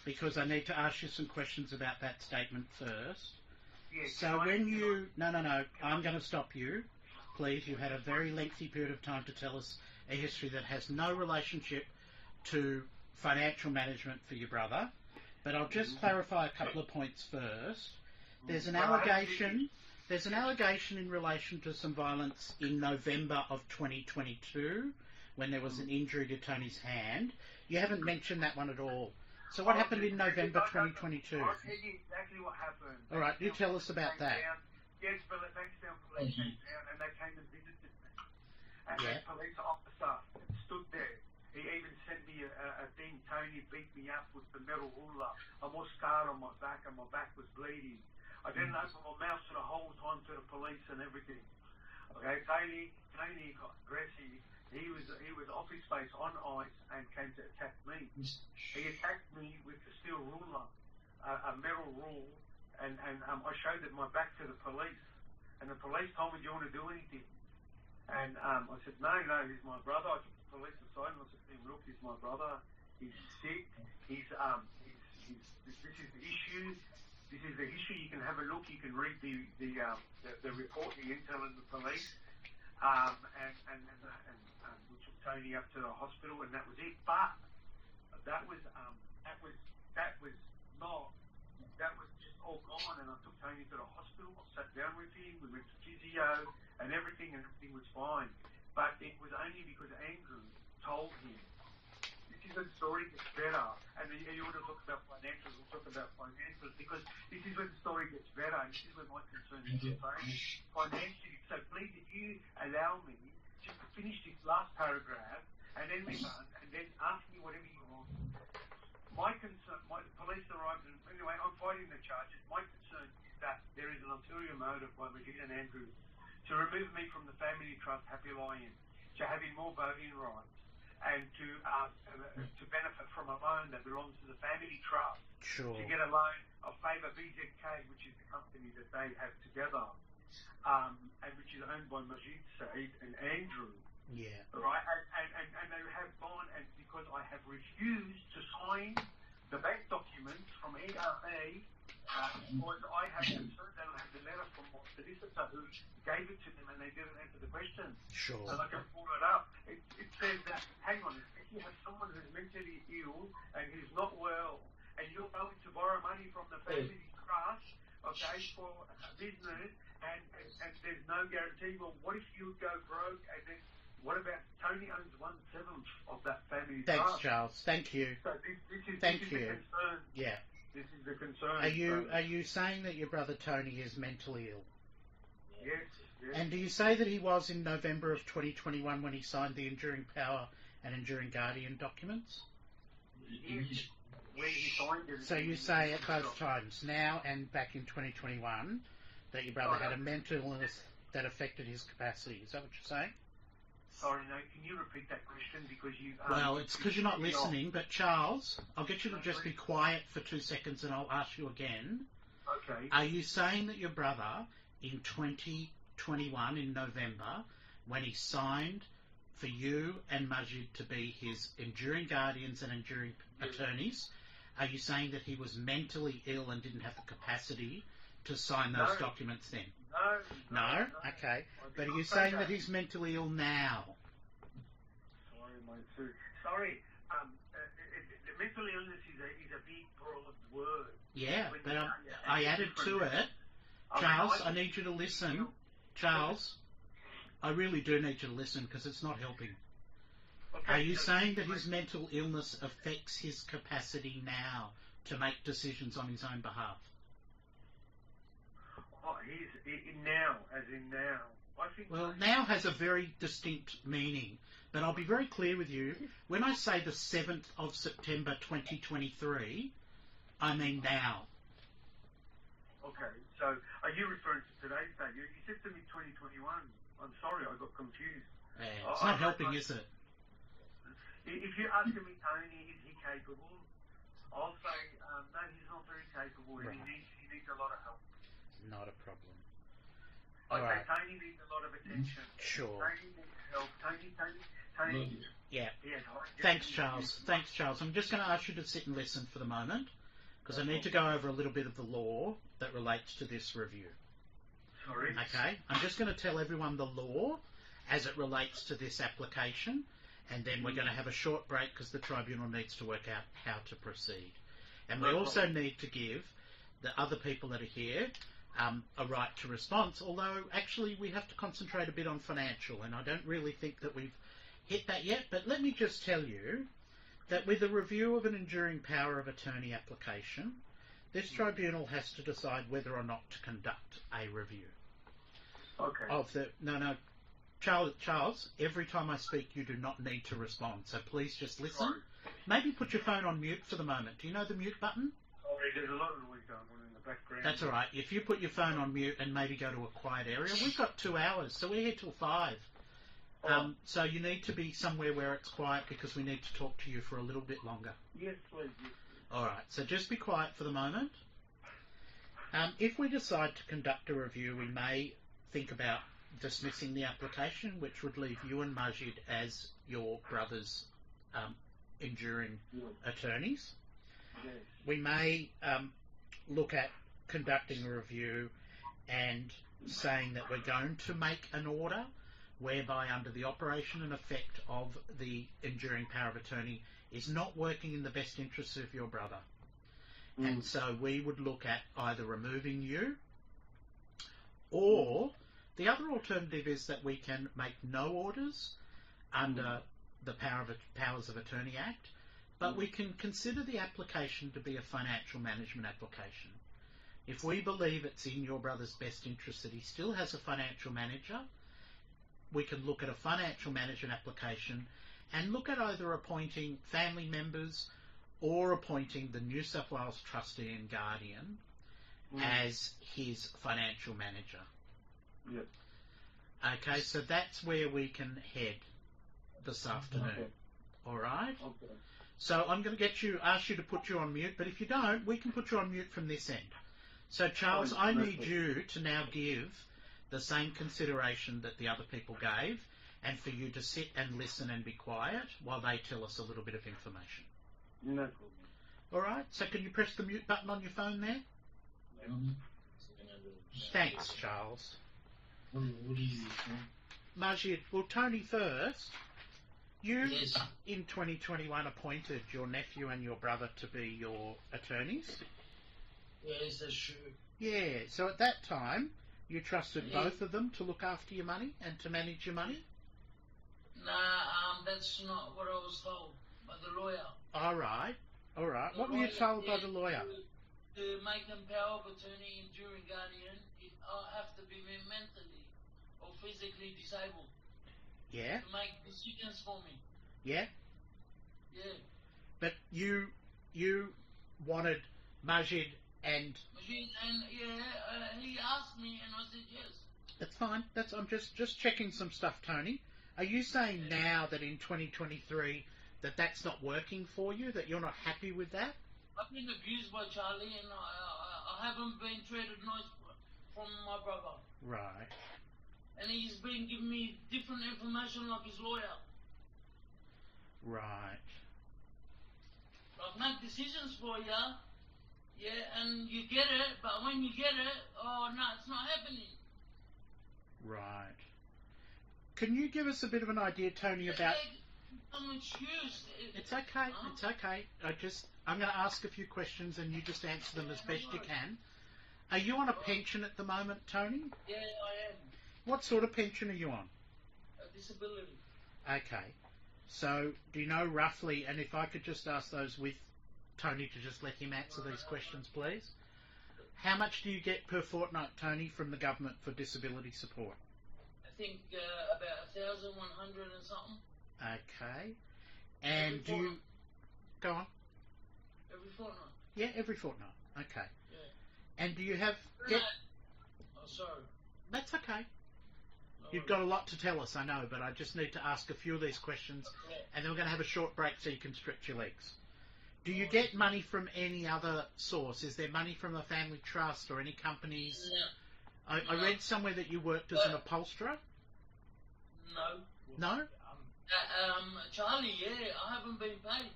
because I need to ask you some questions about that statement first. Yeah, So when you... No, I'm going to stop you. Please, you had a very lengthy period of time to tell us a history that has no relationship to financial management for your brother. But I'll just clarify a couple of points first. There's an allegation in relation to some violence in November of 2022 when there was an injury to Tony's hand. You haven't mentioned that one at all. So what happened in November 2022? I'll tell you exactly what happened. All right, you tell us about that. Yes, but the Bankstown police came down and they came and visited me. And Yeah. the police officer stood there. He even sent me a thing. Tony beat me up with the metal ruler. I'm all scarred on my back and my back was bleeding. I didn't open my mouth for the whole time to the police and everything. Okay, Tony got aggressive. He was off his face on ice and came to attack me. He attacked me with a steel ruler, a metal rule, and I showed it my back to the police. And the police told me, do you want to do anything? And I said, no, he's my brother. I took the police aside and I said to him, look, he's my brother. He's sick. This is the issue. This is the history. You can have a look. You can read the report, the intel of the police. And we took Tony up to the hospital, and that was it. But that was just all gone. And I took Tony to the hospital. I sat down with him. We went to physio and everything was fine. But it was only because Andrew told him. This is when the story gets better. And you want to talk about financials, we'll talk about financials, because this is when the story gets better, and this is where my concern is financially. So please, if you allow me just to finish this last paragraph, and then we run, and then ask me whatever you want. My concern, the police arrived, and anyway, I'm fighting the charges. My concern is that there is an ulterior motive by Majid and Andrew to remove me from the family trust Happy Lion, to having more voting rights, and to benefit from a loan that belongs to the family trust. Sure. To get a loan of favour BZK, which is the company that they have together, and which is owned by Majid Said and Andrew. Yeah. Right, and they have gone, and because I have refused to sign the bank documents from ERA, because I have concerned that I have the letter from my solicitor who gave it to them and they didn't answer the question. Sure. And I can pull it up. It says that, hang on, if you have someone who's mentally ill and who's not well, and you're going to borrow money from the family trust, okay, for a business, and there's no guarantee, well, what if you go broke, and then what about Tony owns 1/7 of that family trust? Thanks, Charles. Thank you. So this is Thank the you. concern. Yeah. This is the concern. Are you saying that your brother Tony is mentally ill? Yes. And do you say that he was in November of 2021 when he signed the enduring power and enduring guardian documents? Yes. When he signed it. So you say at both times, now and back in 2021, that your brother had a mental illness that affected his capacity. Is that what you're saying? Sorry, no, can you repeat that question? Because you... Well, it's because you're not listening, but Charles, I'll get you to just be quiet for 2 seconds and I'll ask you again. Okay. Are you saying that your brother in 2021 2021 in November, when he signed for you and Majid to be his enduring guardians and enduring attorneys, are you saying that he was mentally ill and didn't have the capacity to sign those No. documents then? No. Okay. I But did are you not say saying that. that he's mentally ill now? Sorry, mate. Sorry. The mental illness is a big, broad word. Yeah, When but you- I it's added to different. it. Charles, I need you to listen. Charles, I really do need you to listen because it's not helping. Okay, Are you so- saying that his mental illness affects his capacity now to make decisions on his own behalf? Oh, he's in now, as in now. I think. Well, now has a very distinct meaning, but I'll be very clear with you. When I say the 7th of September 2023, I mean now. Okay, so are you referring to today's date? You said to me 2021. I'm sorry, I got confused. It's not helping, is it? If you're asking me, Tony, is he capable? I'll say, no, he's not very capable. Right. He needs a lot of help. Not a problem. I All say right. Tony needs a lot of attention. Sure. Tony needs help. Tony. Yeah. He has high Thanks, energy. Charles. Thanks, Charles. I'm just going to ask you to sit and listen for the moment because I need to go over a little bit of the law that relates to this review. Sorry. Okay? I'm just going to tell everyone the law as it relates to this application, and then we're going to have a short break because the tribunal needs to work out how to proceed. And we No also problem. need to give the other people that are here a right to response, although actually we have to concentrate a bit on financial, and I don't really think that we've hit that yet. But let me just tell you that with a review of an enduring power of attorney application, this tribunal has to decide whether or not to conduct a review Okay. of the... No, Charles, every time I speak you do not need to respond, so please just listen. Sorry. Maybe put your phone on mute for the moment. Do you know the mute button? Sorry, there's a lot of noise going on in the background. That's all right. If you put your phone on mute and maybe go to a quiet area, we've got 2 hours, so we're here till 5. So you need to be somewhere where it's quiet because we need to talk to you for a little bit longer. Yes, please. Yes. All right, so just be quiet for the moment. If we decide to conduct a review, we may think about dismissing the application, which would leave you and Majid as your brother's enduring attorneys. Yes. We may look at conducting a review and saying that we're going to make an order whereby under the operation and effect of the enduring power of attorney is not working in the best interests of your brother. And so we would look at either removing you, or the other alternative is that we can make no orders under the Powers of Attorney Act, but we can consider the application to be a financial management application. If we believe it's in your brother's best interest that he still has a financial manager, we can look at a financial management application and look at either appointing family members or appointing the New South Wales trustee and guardian as his financial manager. Yep. Okay, so that's where we can head this afternoon. Okay. All right? Okay. So I'm going to ask you to put you on mute, but if you don't, we can put you on mute from this end. So Charles, I need you to now give the same consideration that the other people gave, and for you to sit and listen and be quiet while they tell us a little bit of information. No problem. All right, so can you press the mute button on your phone there? Thanks, Charles. What is it? Majid, well, Tony first. You, Yes. in 2021, appointed your nephew and your brother to be your attorneys. Yes, that's true. Yeah, so at that time, you trusted Yeah. both of them to look after your money and to manage your money? Nah, that's not what I was told by the lawyer. All right. The What were you lawyer told by said the lawyer? To make them power of attorney enduring guardian, I have to be mentally or physically disabled Yeah, to make decisions for me. yeah. Yeah. But you wanted Majid and... And he asked me and I said yes. That's fine. I'm just checking some stuff, Tony. Are you saying now that in 2023 that's not working for you, that you're not happy with that? I've been abused by Charlie and I haven't been treated nice from my brother. Right. and he's been giving me different information like his lawyer. Right. Like, make decisions for you, yeah, and you get it, but when you get it, oh no, it's not happening. Right. Can you give us a bit of an idea, Tony, about... Some excuse. It's okay, it's okay. I'm going to ask a few questions and you just answer them as best you can. Are you on a pension at the moment, Tony? Yeah, I am. What sort of pension are you on? A disability. Okay. So, do you know roughly, and if I could just ask those with Tony to just let him answer these questions, please. How much do you get per fortnight, Tony, from the government for disability support? I think about 1,100 and something. Okay. And Every do you... fortnight. Go on. Every fortnight. Yeah, every fortnight. Okay. Yeah. And do you have... Oh, sorry. That's okay. No You've worries. got a lot to tell us, I know, but I just need to ask a few of these questions, Yeah. and then we're going to have a short break so you can stretch your legs. Do you get money from any other source? Is there money from a family trust or any companies? No. I read somewhere that you worked as an upholsterer. No. No? Charlie, yeah, I haven't been paid.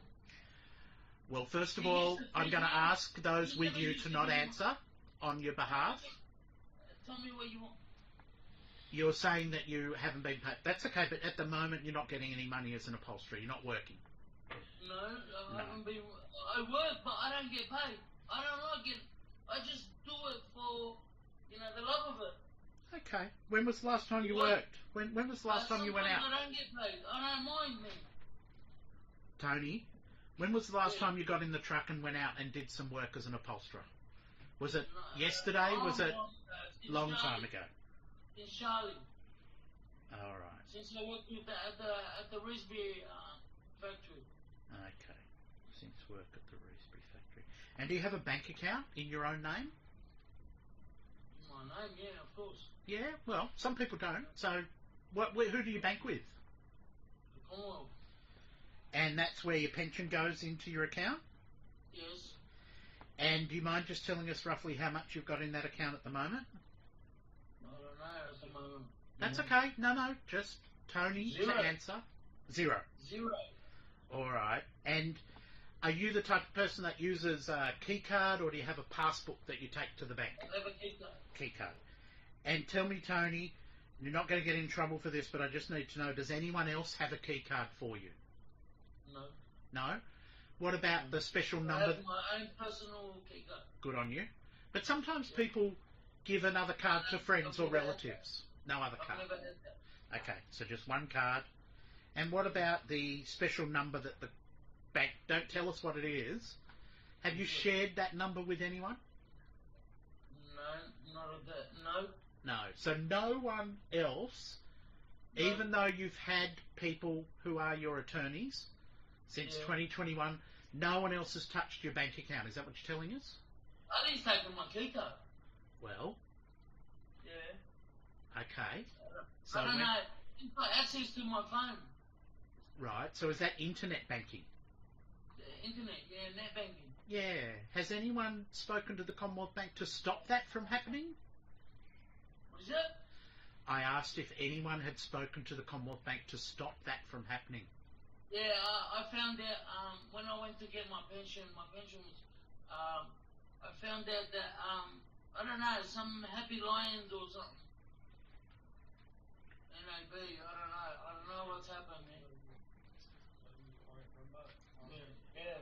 Well, first of He all, used to I'm pay going to me. ask those He with never you used to to not give me- answer on your behalf. Tell me what you want. You're saying that you haven't been paid. That's okay, but at the moment you're not getting any money as an upholsterer. You're not working. No, I No. haven't been. I work, but I don't get paid. I don't like it. I just do it for, the love of it. Okay. When was the last time you What? worked? When was the last time you went out? Sometimes I don't get paid. I don't mind, man. Tony, when was the last Yeah. time you got in the truck and went out and did some work as an upholsterer? Was it No, yesterday? Was it since long Charlie. time ago? Since Charlie. All right. Since I worked with at the Risby factory. Okay. Since work at the Raspberry factory. And do you have a bank account in your own name? My name, yeah, of course. Yeah. Well, some people don't. So, who do you bank with? The Commonwealth. And that's where your pension goes into your account? Yes. And do you mind just telling us roughly how much you've got in that account at the moment? I don't know at the moment. That's okay. No. Just Tony Zero. to answer. Zero. Zero. All right. And are you the type of person that uses a key card, or do you have a passbook that you take to the bank? I never keep that. Key card. And tell me, Tony, you're not going to get in trouble for this, but I just need to know, does anyone else have a key card for you? No. No? What about the special I number? have my own personal key card. Good on you. But sometimes people give another card to friends or relatives. No other I've card. never had that. Okay, so just one card. And what about the special number that the bank, don't tell us what it is. Have you shared that number with anyone? No, not of that. No. No. So no one else, No. even though you've had people who are your attorneys since Yeah. 2021, no one else has touched your bank account. Is that what you're telling us? I didn't take my key card. Well, Yeah. okay. So I don't when- know. I've got access to my phone. right. So is that internet banking? The internet, yeah, net banking. Yeah. Has anyone spoken to the Commonwealth Bank to stop that from happening? What is it? I asked if anyone had spoken to the Commonwealth Bank to stop that from happening. Yeah, I found out when I went to get my pension was, I found out that, I don't know, some Happy Lions or something. NAB, I don't know what's happened, man. Yeah,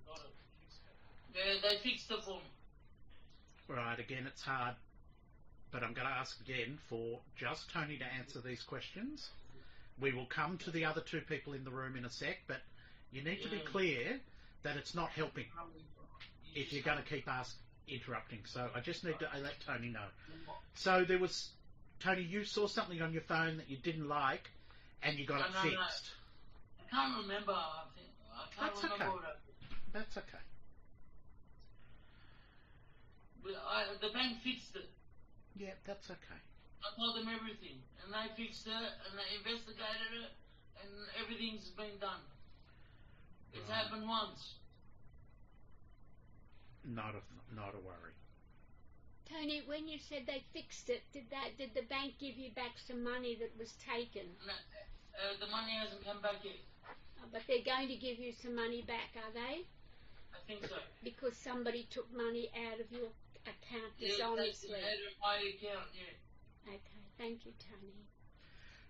got it. Yeah, they fixed it for me. Right, again, it's hard, but I'm going to ask again for just Tony to answer these questions. We will come to the other two people in the room in a sec, but you need to be clear that it's not helping if you're going to keep interrupting. So I just need to let Tony know. So there was, Tony, you saw something on your phone that you didn't like, and you got it No. fixed. I can't remember, I think. I can't That's remember okay. what I... That's okay. But the bank fixed it. Yeah, that's okay. I told them everything, and they fixed it, and they investigated it, and everything's been done. It's Right. happened once. Not a worry. Tony, when you said they fixed it, did the bank give you back some money that was taken? No, the money hasn't come back yet. Oh, but they're going to give you some money back, are they? I think so. Because somebody took money out of your account Yeah, that's dishonestly. out of my account, yeah. Okay, thank you, Tony.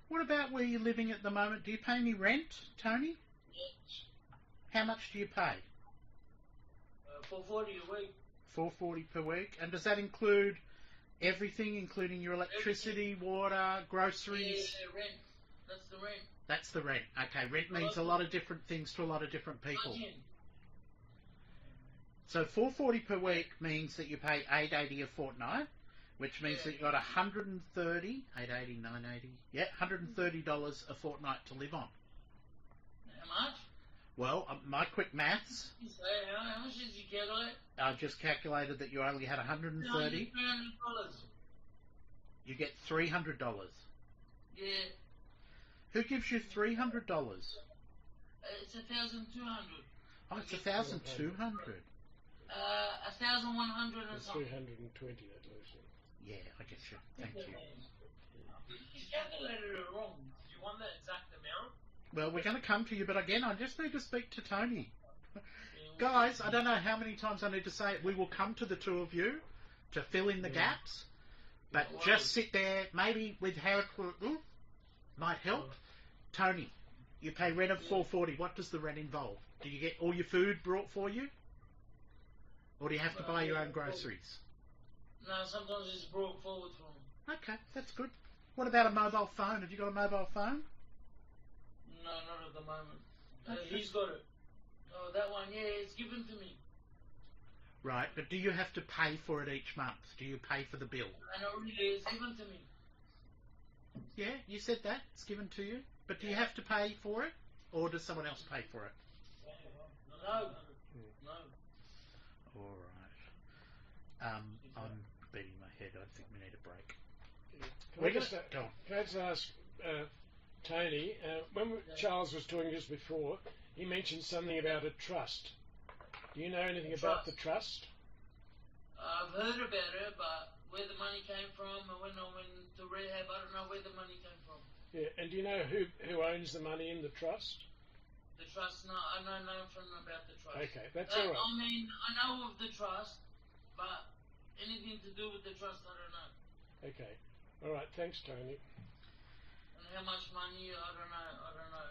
What about where you're living at the moment? Do you pay any rent, Tony? Yeah. How much do you pay? $4.40 a week. $4.40 per week. And does that include everything, including your electricity, water, groceries? Yeah, rent. That's the rent. That's the rent. Okay, rent means a lot of different things to a lot of different people. Again. So $4.40 per week means that you pay $8.80 a fortnight, which means that you've got $130, $8.80, $9.80, yeah, $130 a fortnight to live on. How much? Well, my quick maths, You say, how much did you calculate? I've just calculated that you only had $130. $300. You get $300. Yeah. Who gives you $300? It's 1,200. Oh, it's 1,200. 1,100 and It's something. 320 at least. Yeah, I get you. Thank you. You calculated it wrong. Do you want the exact amount? Well, we're going to come to you, but again, I just need to speak to Tony. Guys, I don't know how many times I need to say it. We will come to the two of you to fill in the gaps, but just sit there, maybe with Harry might help. Tony, you pay rent of $4.40. What does the rent involve? Do you get all your food brought for you? Or do you have to buy your own groceries? No, sometimes it's brought forward for me. Okay, that's good. What about a mobile phone? Have you got a mobile phone? No, not at the moment. Okay. He's got it. Oh, that one, yeah, it's given to me. Right, but do you have to pay for it each month? Do you pay for the bill? I know really, it's given to me. Yeah, you said that. It's given to you. But do you have to pay for it? Or does someone else pay for it? No. No. All right. I'm beating my head. I think we need a break. Can I We're just, gonna go on. can I just ask Tony, when Charles was talking just before, he mentioned something about a trust. Do you know anything about the trust? I've heard about it, but where the money came from and when I went to rehab, I don't know where the money came from. Yeah, and do you know who owns the money in the trust? The trust, no, I know nothing about the trust. Okay, that's all right. I mean, I know of the trust, but anything to do with the trust, I don't know. Okay. All right, thanks, Tony. And how much money, I don't know.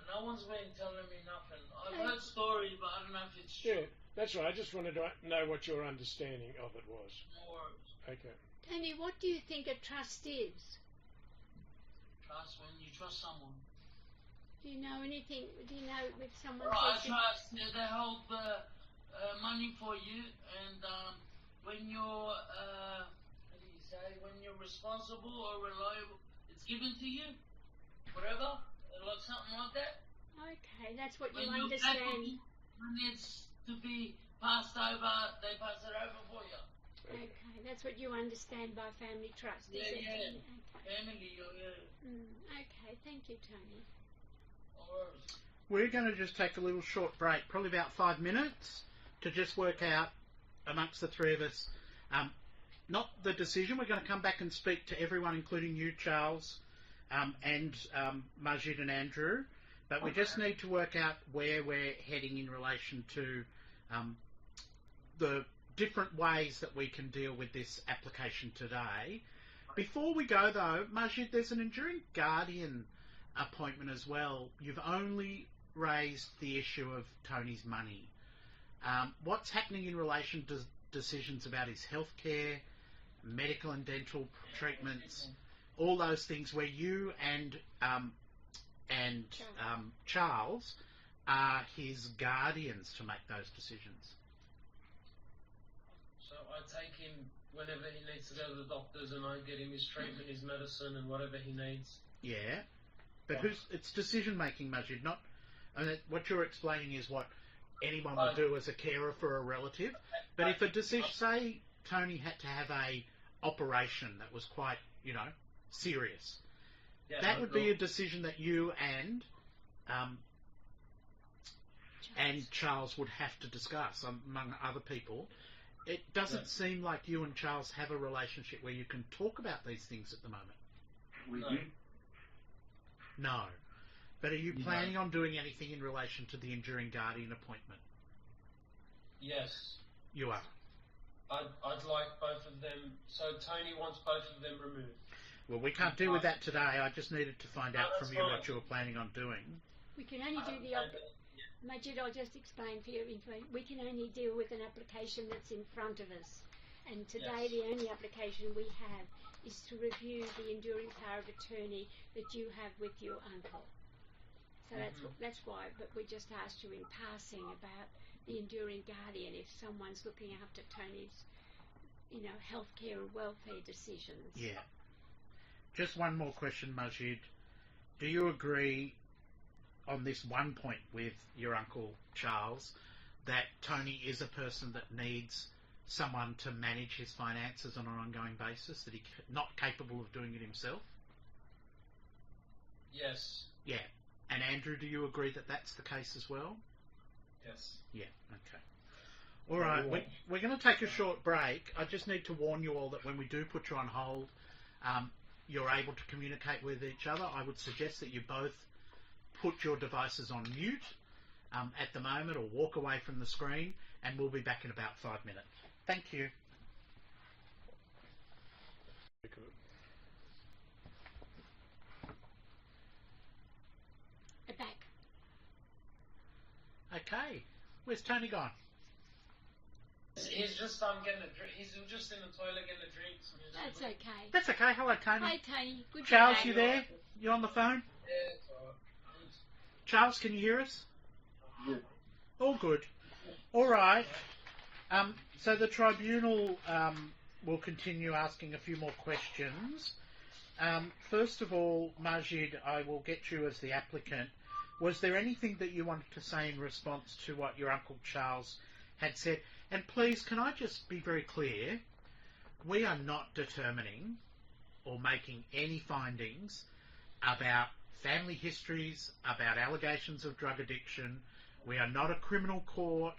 No one's been telling me nothing. I've heard stories, but I don't know if it's true. Yeah, that's right. I just wanted to know what your understanding of it was. No worries. Okay. Tony, what do you think a trust is? Trust when you trust someone. Do you know anything? Do you know if someone Right, I says trust they hold money for you, and when you're, how do you say, when you're responsible or reliable, it's given to you, whatever, like something like that. okay, that's what When you you're understand. when it's to be passed over, they pass it over for you. Okay, that's what you understand by family trust, is Yeah, it? yeah. Tony? Family, yeah. Okay, thank you, Tony. No worries. We're going to just take a little short break, probably about 5 minutes, to just work out amongst the three of us, not the decision. We're going to come back and speak to everyone, including you, Charles, and Majid and Andrew, but we just need to work out where we're heading in relation to the different ways that we can deal with this application today. Before we go, though, Majid, there's an enduring guardian appointment as well. You've only raised the issue of Tony's money. What's happening in relation to decisions about his healthcare, medical and dental treatments, all those things where you and Charles are his guardians to make those decisions? So I take him whenever he needs to go to the doctors, and I get him his treatment, his medicine, and whatever he needs. Yeah, but it's decision making, Majid. Not, I mean, what you're explaining is what anyone would do as a carer for a relative. But if a decision, say Tony had to have a operation that was quite, serious, that would be a decision that you and Charles would have to discuss among other people. it doesn't seem like you and Charles have a relationship where you can talk about these things at the moment. We No. did. No. But are you No. planning on doing anything in relation to the enduring guardian appointment? Yes. You are. I'd like both of them. So Tony wants both of them removed. Well, we can't deal with that today. I just needed to find out that's from you fine. what you were planning on doing. We can only do the Majid, I'll just explain for your information. We can only deal with an application that's in front of us. And today the only application we have is to review the enduring power of attorney that you have with your uncle. So that's why, but we just asked you in passing about the enduring guardian if someone's looking after Tony's, healthcare and welfare decisions. Yeah. Just one more question, Majid. Do you agree on this one point with your uncle Charles that Tony is a person that needs someone to manage his finances on an ongoing basis, that he's not capable of doing it himself? Yes. Yeah. And Andrew, do you agree that that's the case as well? Yes. Yeah, okay. All right, we're going to take a short break. I just need to warn you all that when we do put you on hold, you're able to communicate with each other. I would suggest that you both put your devices on mute at the moment, or walk away from the screen, and we'll be back in about 5 minutes. Thank you. Back. Okay. Where's Tony gone? He's just getting a drink. He's just in the toilet getting a drink. That's okay. That's okay. Hello, Tony. Hi, Tony. Good Charles, day. you there? You on the phone? Yeah, it's alright. Charles, can you hear us? Yes. All good. All right. So the tribunal will continue asking a few more questions. First of all, Majid, I will get you as the applicant. Was there anything that you wanted to say in response to what your Uncle Charles had said? And please, can I just be very clear? We are not determining or making any findings about family histories, about allegations of drug addiction. We are not a criminal court.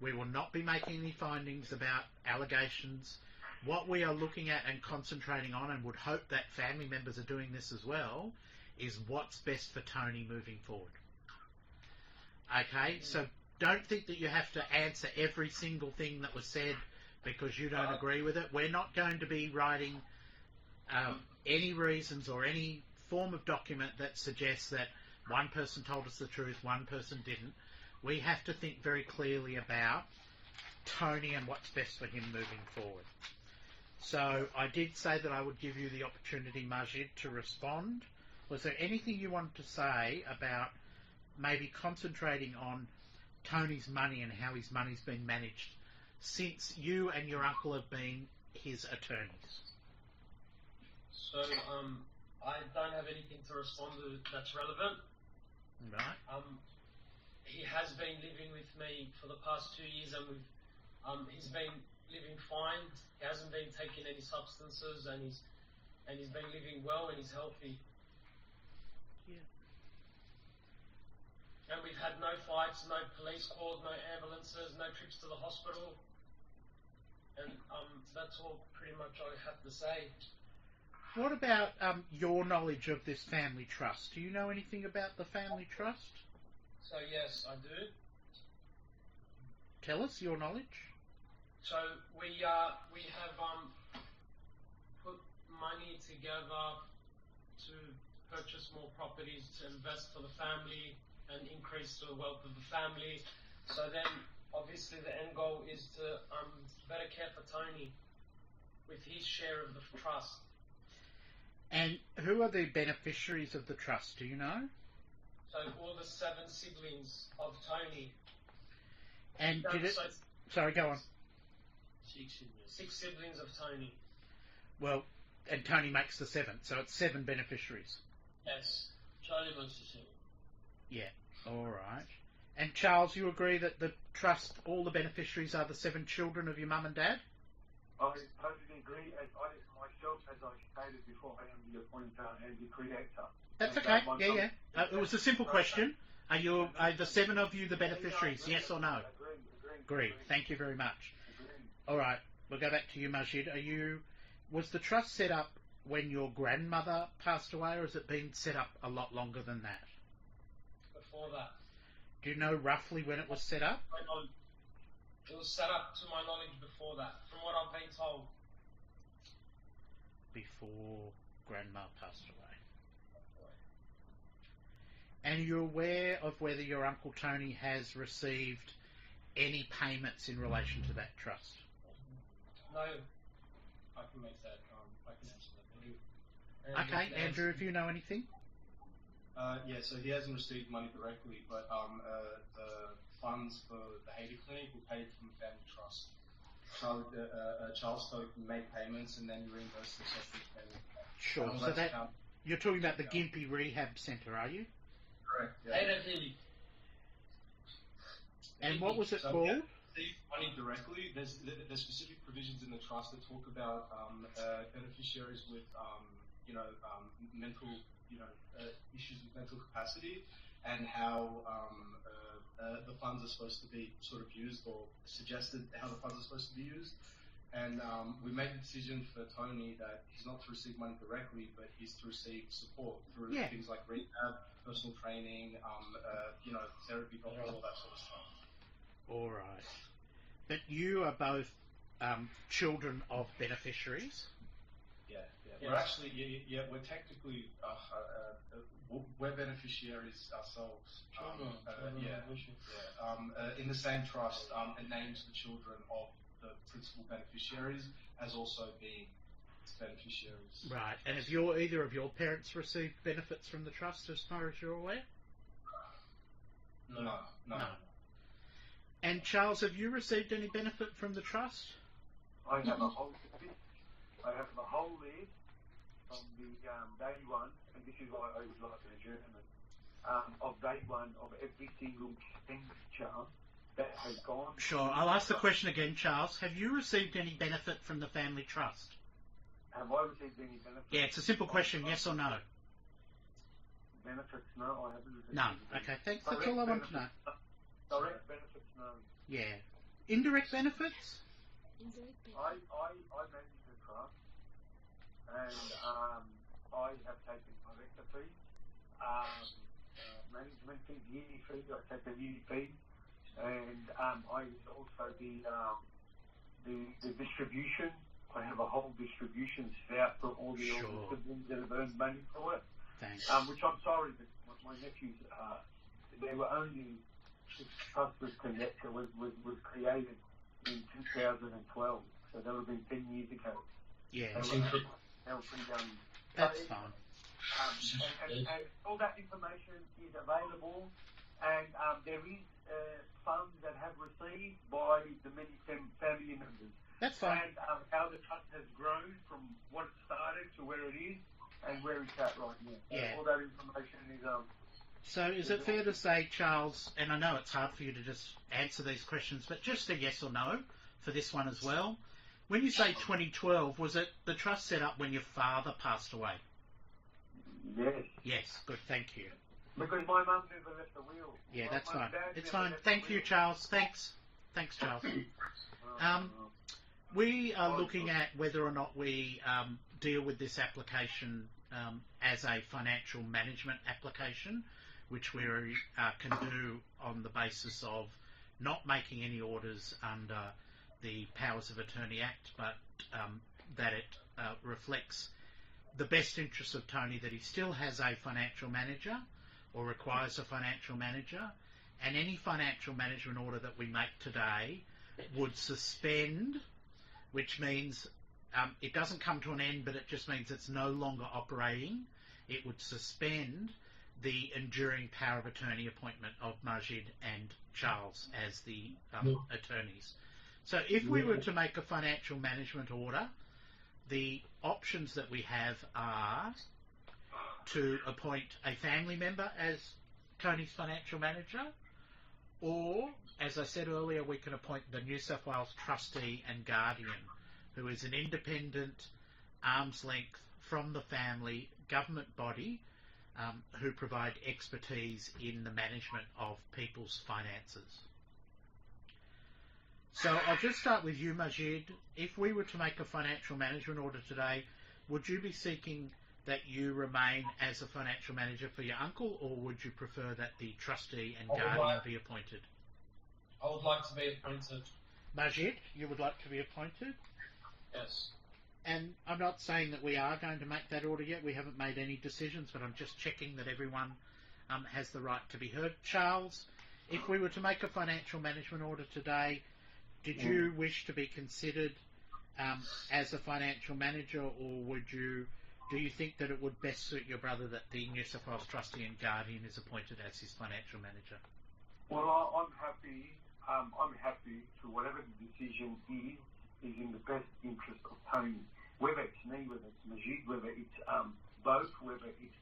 We will not be making any findings about allegations. What we are looking at and concentrating on, and would hope that family members are doing this as well, is what's best for Tony moving forward. Okay, so don't think that you have to answer every single thing that was said because you don't agree with it. We're not going to be writing any reasons or any form of document that suggests that one person told us the truth, one person didn't. We have to think very clearly about Tony and what's best for him moving forward. So I did say that I would give you the opportunity, Majid, to respond. Was there anything you wanted to say about maybe concentrating on Tony's money and how his money's been managed since you and your uncle have been his attorneys? So, I don't have anything to respond to that's relevant. Right. He has been living with me for the past 2 years, and he's been living fine. He hasn't been taking any substances, and he's been living well, and he's healthy. Yeah. And we've had no fights, no police called, no ambulances, no trips to the hospital. And that's all pretty much I have to say. What about your knowledge of this family trust? Do you know anything about the family trust? So yes, I do. Tell us your knowledge. So we have put money together to purchase more properties, to invest for the family and increase the wealth of the family. So then obviously the end goal is to better care for Tony with his share of the trust. And who are the beneficiaries of the trust? Do you know? So all the 7 siblings of Tony. And did it? Sorry, go on. 6 siblings of Tony. Well, and Tony makes the 7th, so it's 7 beneficiaries. Yes. Charlie makes the 7. Yeah. All right. And Charles, you agree that the trust, all the beneficiaries are the 7 children of your mum and dad? I totally agree. As I myself, as I stated before, I am the appointer and the creator. That's And, okay. my Yeah. It was a simple question. Are the 7 of you the Yeah, beneficiaries? agree. Yes or no? Agree. Agreed. Thank you very much. Agree. All right, we'll go back to you, Majid. Was the trust set up when your grandmother passed away, or has it been set up a lot longer than that? Before that. Do you know roughly when it was set up? It was set up, to my knowledge, before that, from what I've been told. Before Grandma passed away. And you're aware of whether your Uncle Tony has received any payments in relation to that trust? No. I can make that, I can answer that. Okay, Andrew, if you know anything? Yeah, so he hasn't received money directly, but the funds for the Haiti clinic were paid from the family trust. Charles Stoke made payments and then reimbursed himself from the family. Sure. So that you're talking about the Gympie Rehab Centre, are you? Correct. Yeah. And what was it So, called? Money directly. There's specific provisions in the trust that talk about beneficiaries with mental issues with mental capacity, and how the funds are supposed to be sort of used, or suggested how the funds are supposed to be used. And we made the decision for Tony that he's not to receive money directly, but he's to receive support through things like rehab, personal training, therapy, doctors, all that sort of stuff. All right. But you are both children of beneficiaries? Yeah. We're actually, we're technically, we're beneficiaries ourselves. In the same trust, it names the children of the principal beneficiaries as also being beneficiaries. Right. And have either of your parents received benefits from the trust, as far as you're aware? No. And Charles, have you received any benefit from the trust? I have a whole list from the day one, and this is why I would like an adjournment, of day one of every single expenditure that has gone. Sure. I'll ask the question again, Charles. Have you received any benefit from the family trust? Have I received any benefits? Yeah, it's a simple question, yes or no? Benefits, no, I haven't received. None. Okay, thanks. That's all I want to know. Direct benefits, no. Yeah. Indirect benefits? Indirect benefits. I manage the trust, and I have taken director fee, management fee, yearly fee. I take a yearly fee, and I also the distribution. I have a whole distribution set out for all the siblings that have earned money for it. Thanks. Which I'm sorry, but my nephews, there were only 6 trusts was created in 2012, so that would have been 10 years ago. Yeah. They were pretty young. That's fine. And all that information is available, and there is funds that have received by the many family members. That's fine. And how the trust has grown from what it started to where it is and where it's at right now. Yeah. All that information is So is it fair to say, Charles, and I know it's hard for you to just answer these questions, but just a yes or no for this one as well. When you say 2012, was it the trust set up when your father passed away? Yes. Yes, good, thank you. Because my mum never left the will. Yeah, that's fine. It's fine. Thank you, Charles. Thanks, Charles. We are looking at whether or not we deal with this application as a financial management application, which we can do on the basis of not making any orders under the Powers of Attorney Act, but that it reflects the best interests of Tony, that he still has a financial manager or requires a financial manager, and any financial management order that we make today would suspend, which means it doesn't come to an end, but it just means it's no longer operating. It would suspend the enduring power of attorney appointment of Majid and Charles as the attorneys. So if we were to make a financial management order, the options that we have are to appoint a family member as Tony's financial manager, or, as I said earlier, we can appoint the New South Wales trustee and guardian, who is an independent, arm's length from the family government body who provide expertise in the management of people's finances. So I'll just start with you, Majid. If we were to make a financial management order today, would you be seeking that you remain as a financial manager for your uncle, or would you prefer that the trustee and guardian be appointed? I would like to be appointed. Majid, you would like to be appointed? Yes. And I'm not saying that we are going to make that order yet. We haven't made any decisions, but I'm just checking that everyone has the right to be heard. Charles, if we were to make a financial management order today, did you wish to be considered as a financial manager, or do you think that it would best suit your brother that the New South Wales trustee and guardian is appointed as his financial manager? Well, I'm happy. I'm happy to whatever the decision is in the best interest of Tony. Whether it's me, whether it's Majid, whether it's both, whether it's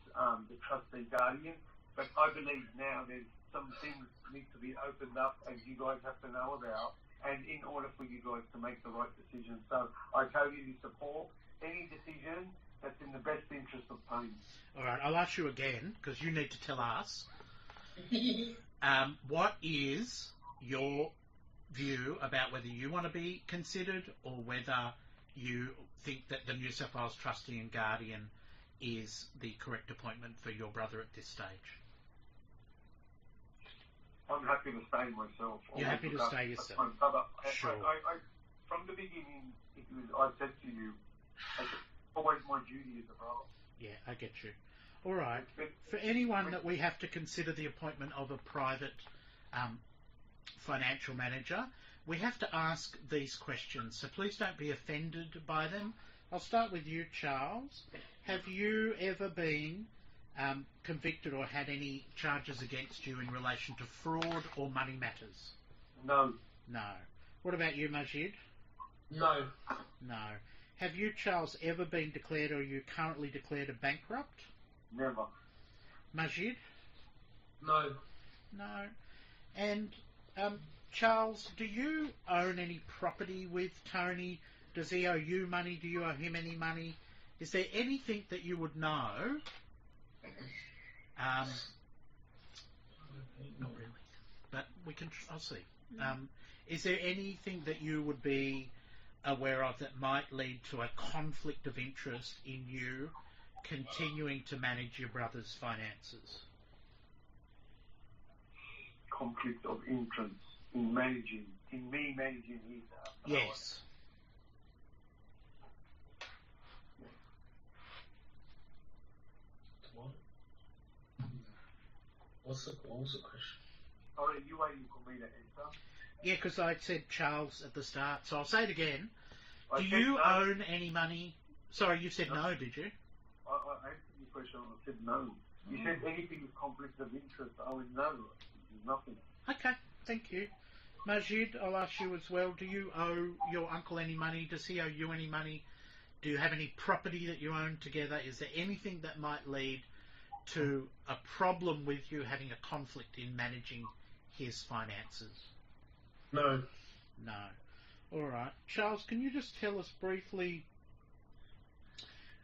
the trustee guardian. But I believe now there's some things need to be opened up, and you guys have to know about, and in order for you guys to make the right decision. So I totally support any decision that's in the best interest of Tony. All right, I'll ask you again, because you need to tell us. What is your view about whether you want to be considered, or whether you think that the New South Wales trustee and guardian is the correct appointment for your brother at this stage? I'm happy to stay myself. You're happy to stay yourself? My brother. Sure. I, from the beginning, I said to you, it's always my duty as a brother. Yeah, I get you. All right. For anyone that we have to consider the appointment of a private financial manager, we have to ask these questions. So please don't be offended by them. I'll start with you, Charles. Have you ever been convicted or had any charges against you in relation to fraud or money matters? No. No. What about you, Majid? No. No. Have you, Charles, ever been declared, or are you currently declared a bankrupt? Never. Majid? No. No. And Charles, do you own any property with Tony? Does he owe you money? Do you owe him any money? Is there anything that you would know? Not really, but we can. I'll see. Is there anything that you would be aware of that might lead to a conflict of interest in you continuing to manage your brother's finances? Conflict of interest in me managing his Yes. What was the question? Sorry, you waiting for me to answer? Yeah, because I said Charles at the start, so I'll say it again. I Do said you no. own any money? Sorry, you said no, did you? I answered your question and I said no. You said anything with conflict of interest. I would no. Nothing. Okay, thank you. Majid, I'll ask you as well. Do you owe your uncle any money? Does he owe you any money? Do you have any property that you own together? Is there anything that might lead to a problem with you having a conflict in managing his finances? No. No. All right. Charles, can you just tell us briefly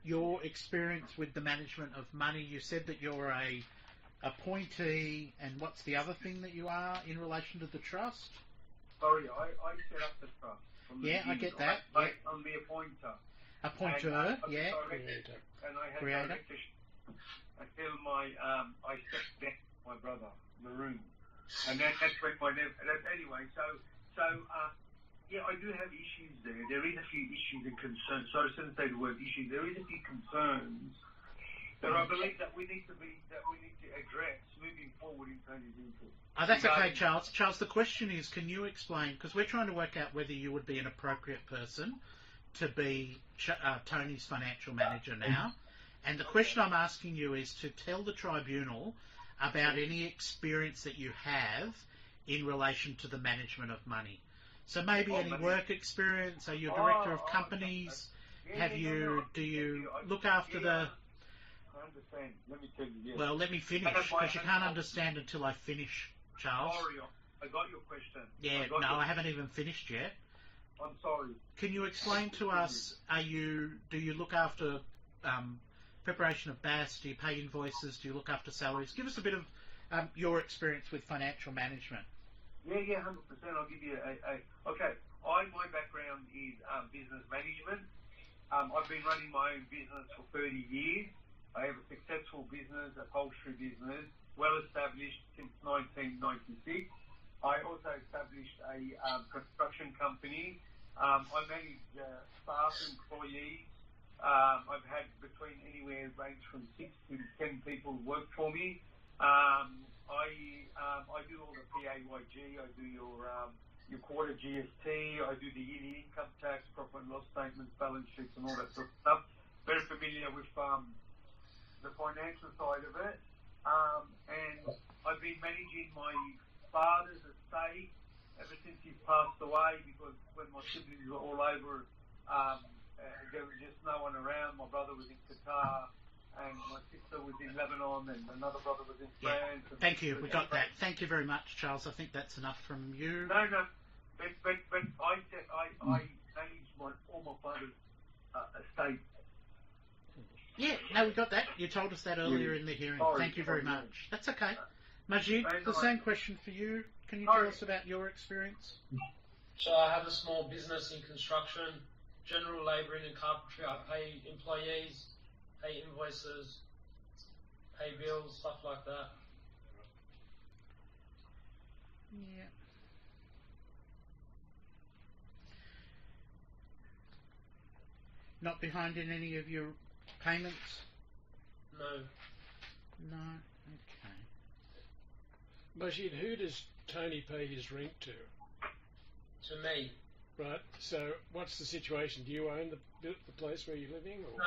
your experience with the management of money? You said that you're a appointee, and what's the other thing that you are in relation to the trust? Sorry, I set up the trust. Yeah, I get that. I'm the appointer. Appointer, yeah. Creator. And I had Creator. directorship until I stepped back my brother, Maroon. And that's when anyway, yeah, I do have issues there. There is a few issues and concerns. So I shouldn't say the word issue. There is a few concerns that I believe that we need to address moving forward in terms of interest. Oh, that's okay, Charles. Charles, the question is, can you explain, because we're trying to work out whether you would be an appropriate person to be Tony's financial manager now. And the question I'm asking you is to tell the tribunal about any experience that you have in relation to the management of money. So maybe any work experience. Are you a director of companies? Do you look after the... I understand. Let me tell you, yes. Well, let me finish, because you can't understand until I finish, Charles. Sorry, I got your question. Yeah, I haven't even finished yet. I'm sorry. Can you explain to us, do you look after preparation of BAS? Do you pay invoices? Do you look after salaries? Give us a bit of your experience with financial management. Yeah, 100%. I'll give you okay. My background is business management. I've been running my own business for 30 years. I have a successful business, upholstery business, well established since 1996. I also established a construction company. I manage staff, employees. I've had between anywhere range from 6 to 10 people work for me. I do all the PAYG. I do your quarter GST. I do the yearly income tax, profit and loss statements, balance sheets, and all that sort of stuff. Very familiar with the financial side of it. And I've been managing my father's estate ever since he's passed away, because when my siblings were all over, there was just no one around. My brother was in Qatar, and my sister was in Lebanon, and another brother was in France. Yeah. Thank you. We got that. Thank you very much, Charles. I think that's enough from you. No. But I managed all my father's estate. Yeah, no, we got that. You told us that earlier in the hearing. Thank you very much. That's okay. Majid, the same question for you. Can you tell us about your experience? So I have a small business in construction, general labouring and carpentry. I pay employees, pay invoices, pay bills, stuff like that. Yeah. Not behind in any of your payments? No. No? Okay. Majid, who does Tony pay his rent to? To me. Right, so what's the situation? Do you own the place where you're living? Or? No,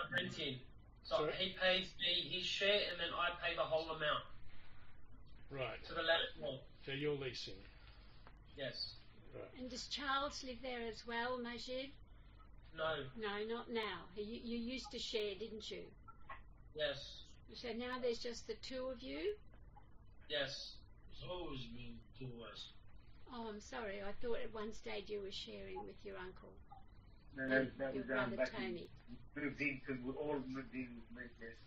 I'm renting. So Sorry? he pays me his share, and then I pay the whole amount. Right. To the landlord. So you're leasing? Yes. Right. And does Charles live there as well, Majid? No. No, not now. You used to share, didn't you? Yes. So now there's just the two of you? Yes. It's always been 2 us. Oh, I'm sorry. I thought at one stage you were sharing with your uncle. No, that your was brother back Tony. Moved into, we all moved in with me, yes.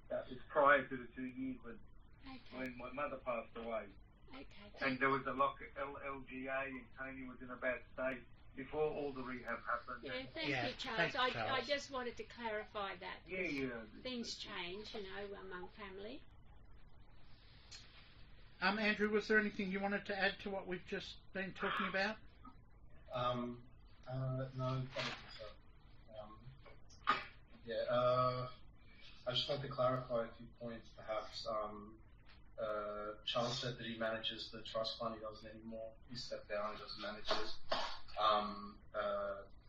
That was prior to the 2 years when my mother passed away. Okay. And there was a lock at LGA, and Tony was in a bad state before all the rehab happened. Yeah, thank you, Charles. Thanks, Charles. I just wanted to clarify that. Yeah. Things change, among family. Andrew, was there anything you wanted to add to what we've just been talking about? No, I don't think so. I just want to clarify a few points, perhaps. Charles said that he manages the trust fund. He doesn't anymore. He stepped down. He doesn't manage it.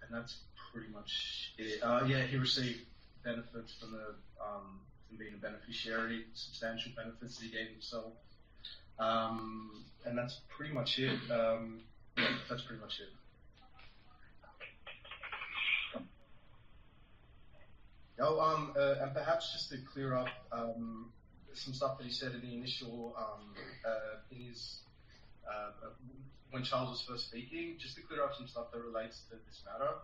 And that's pretty much it. He received benefits from from being a beneficiary, substantial benefits that he gave himself. And that's pretty much it. That's pretty much it. And perhaps just to clear up some stuff that he said in the initial, in his, when Charles was first speaking, just to clear up some stuff that relates to this matter.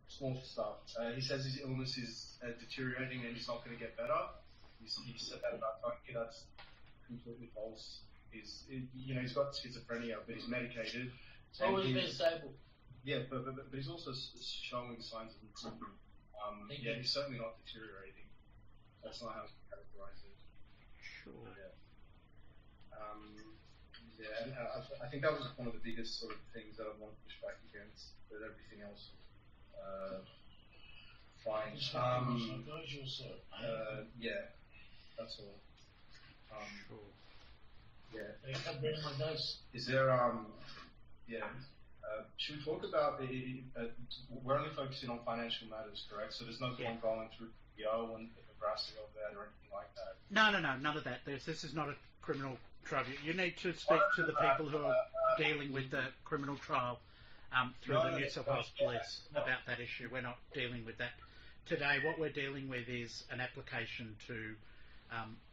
Small stuff. He says his illness is deteriorating and he's not going to get better. He said that about Tony. That's completely false. He's got schizophrenia, but he's medicated. It's always been stable. Yeah, but he's also showing signs of improvement. He's certainly not deteriorating. That's not how he characterizes it. Sure. And I think that was one of the biggest sort of things that I want to push back against. But everything else, fine. That's all. Sure. Yeah. Is there should we talk about we're only focusing on financial matters, correct? So there's no point going through PO and the veracity of that or anything like that. No, none of that. This is not a criminal tribunal. You need to speak to the people who are dealing with the criminal trial through the New South Wales Police about that issue. We're not dealing with that today. What we're dealing with is an application to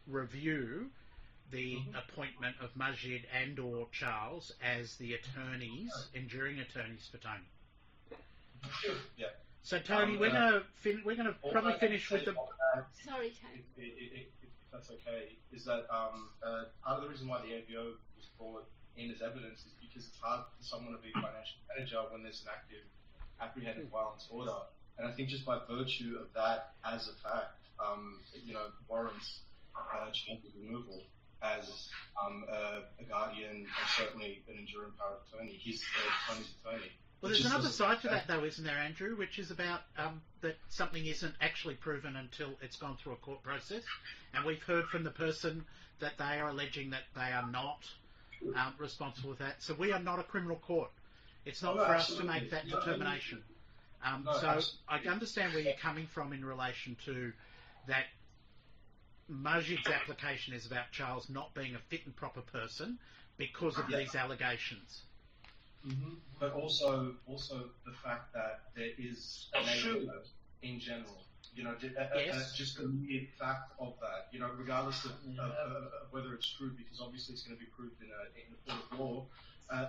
review the appointment of Majid and or Charles as the attorneys, enduring attorneys for Tony. Yeah. So Tony, we're gonna probably finish with the. Sorry, Tony. If that's okay, is that part of the reason why the ABO was brought in as evidence is because it's hard for someone to be a financial manager when there's an active apprehended violence order. And I think just by virtue of that as a fact, warrants Chamber's removal as a guardian and certainly an enduring power of attorney. He's Tony's attorney. Well, there's another side to that, though, isn't there, Andrew, which is about that something isn't actually proven until it's gone through a court process. And we've heard from the person that they are alleging that they are not responsible for that. So we are not a criminal court. It's not for us to make that determination. So I understand where you're coming from in relation to that. Majid's application is about Charles not being a fit and proper person because of these allegations. Mm-hmm. But also the fact that there is a neighbourhood in general. Just the mere fact of that. Regardless of whether it's true, because obviously it's going to be proved in a court of law.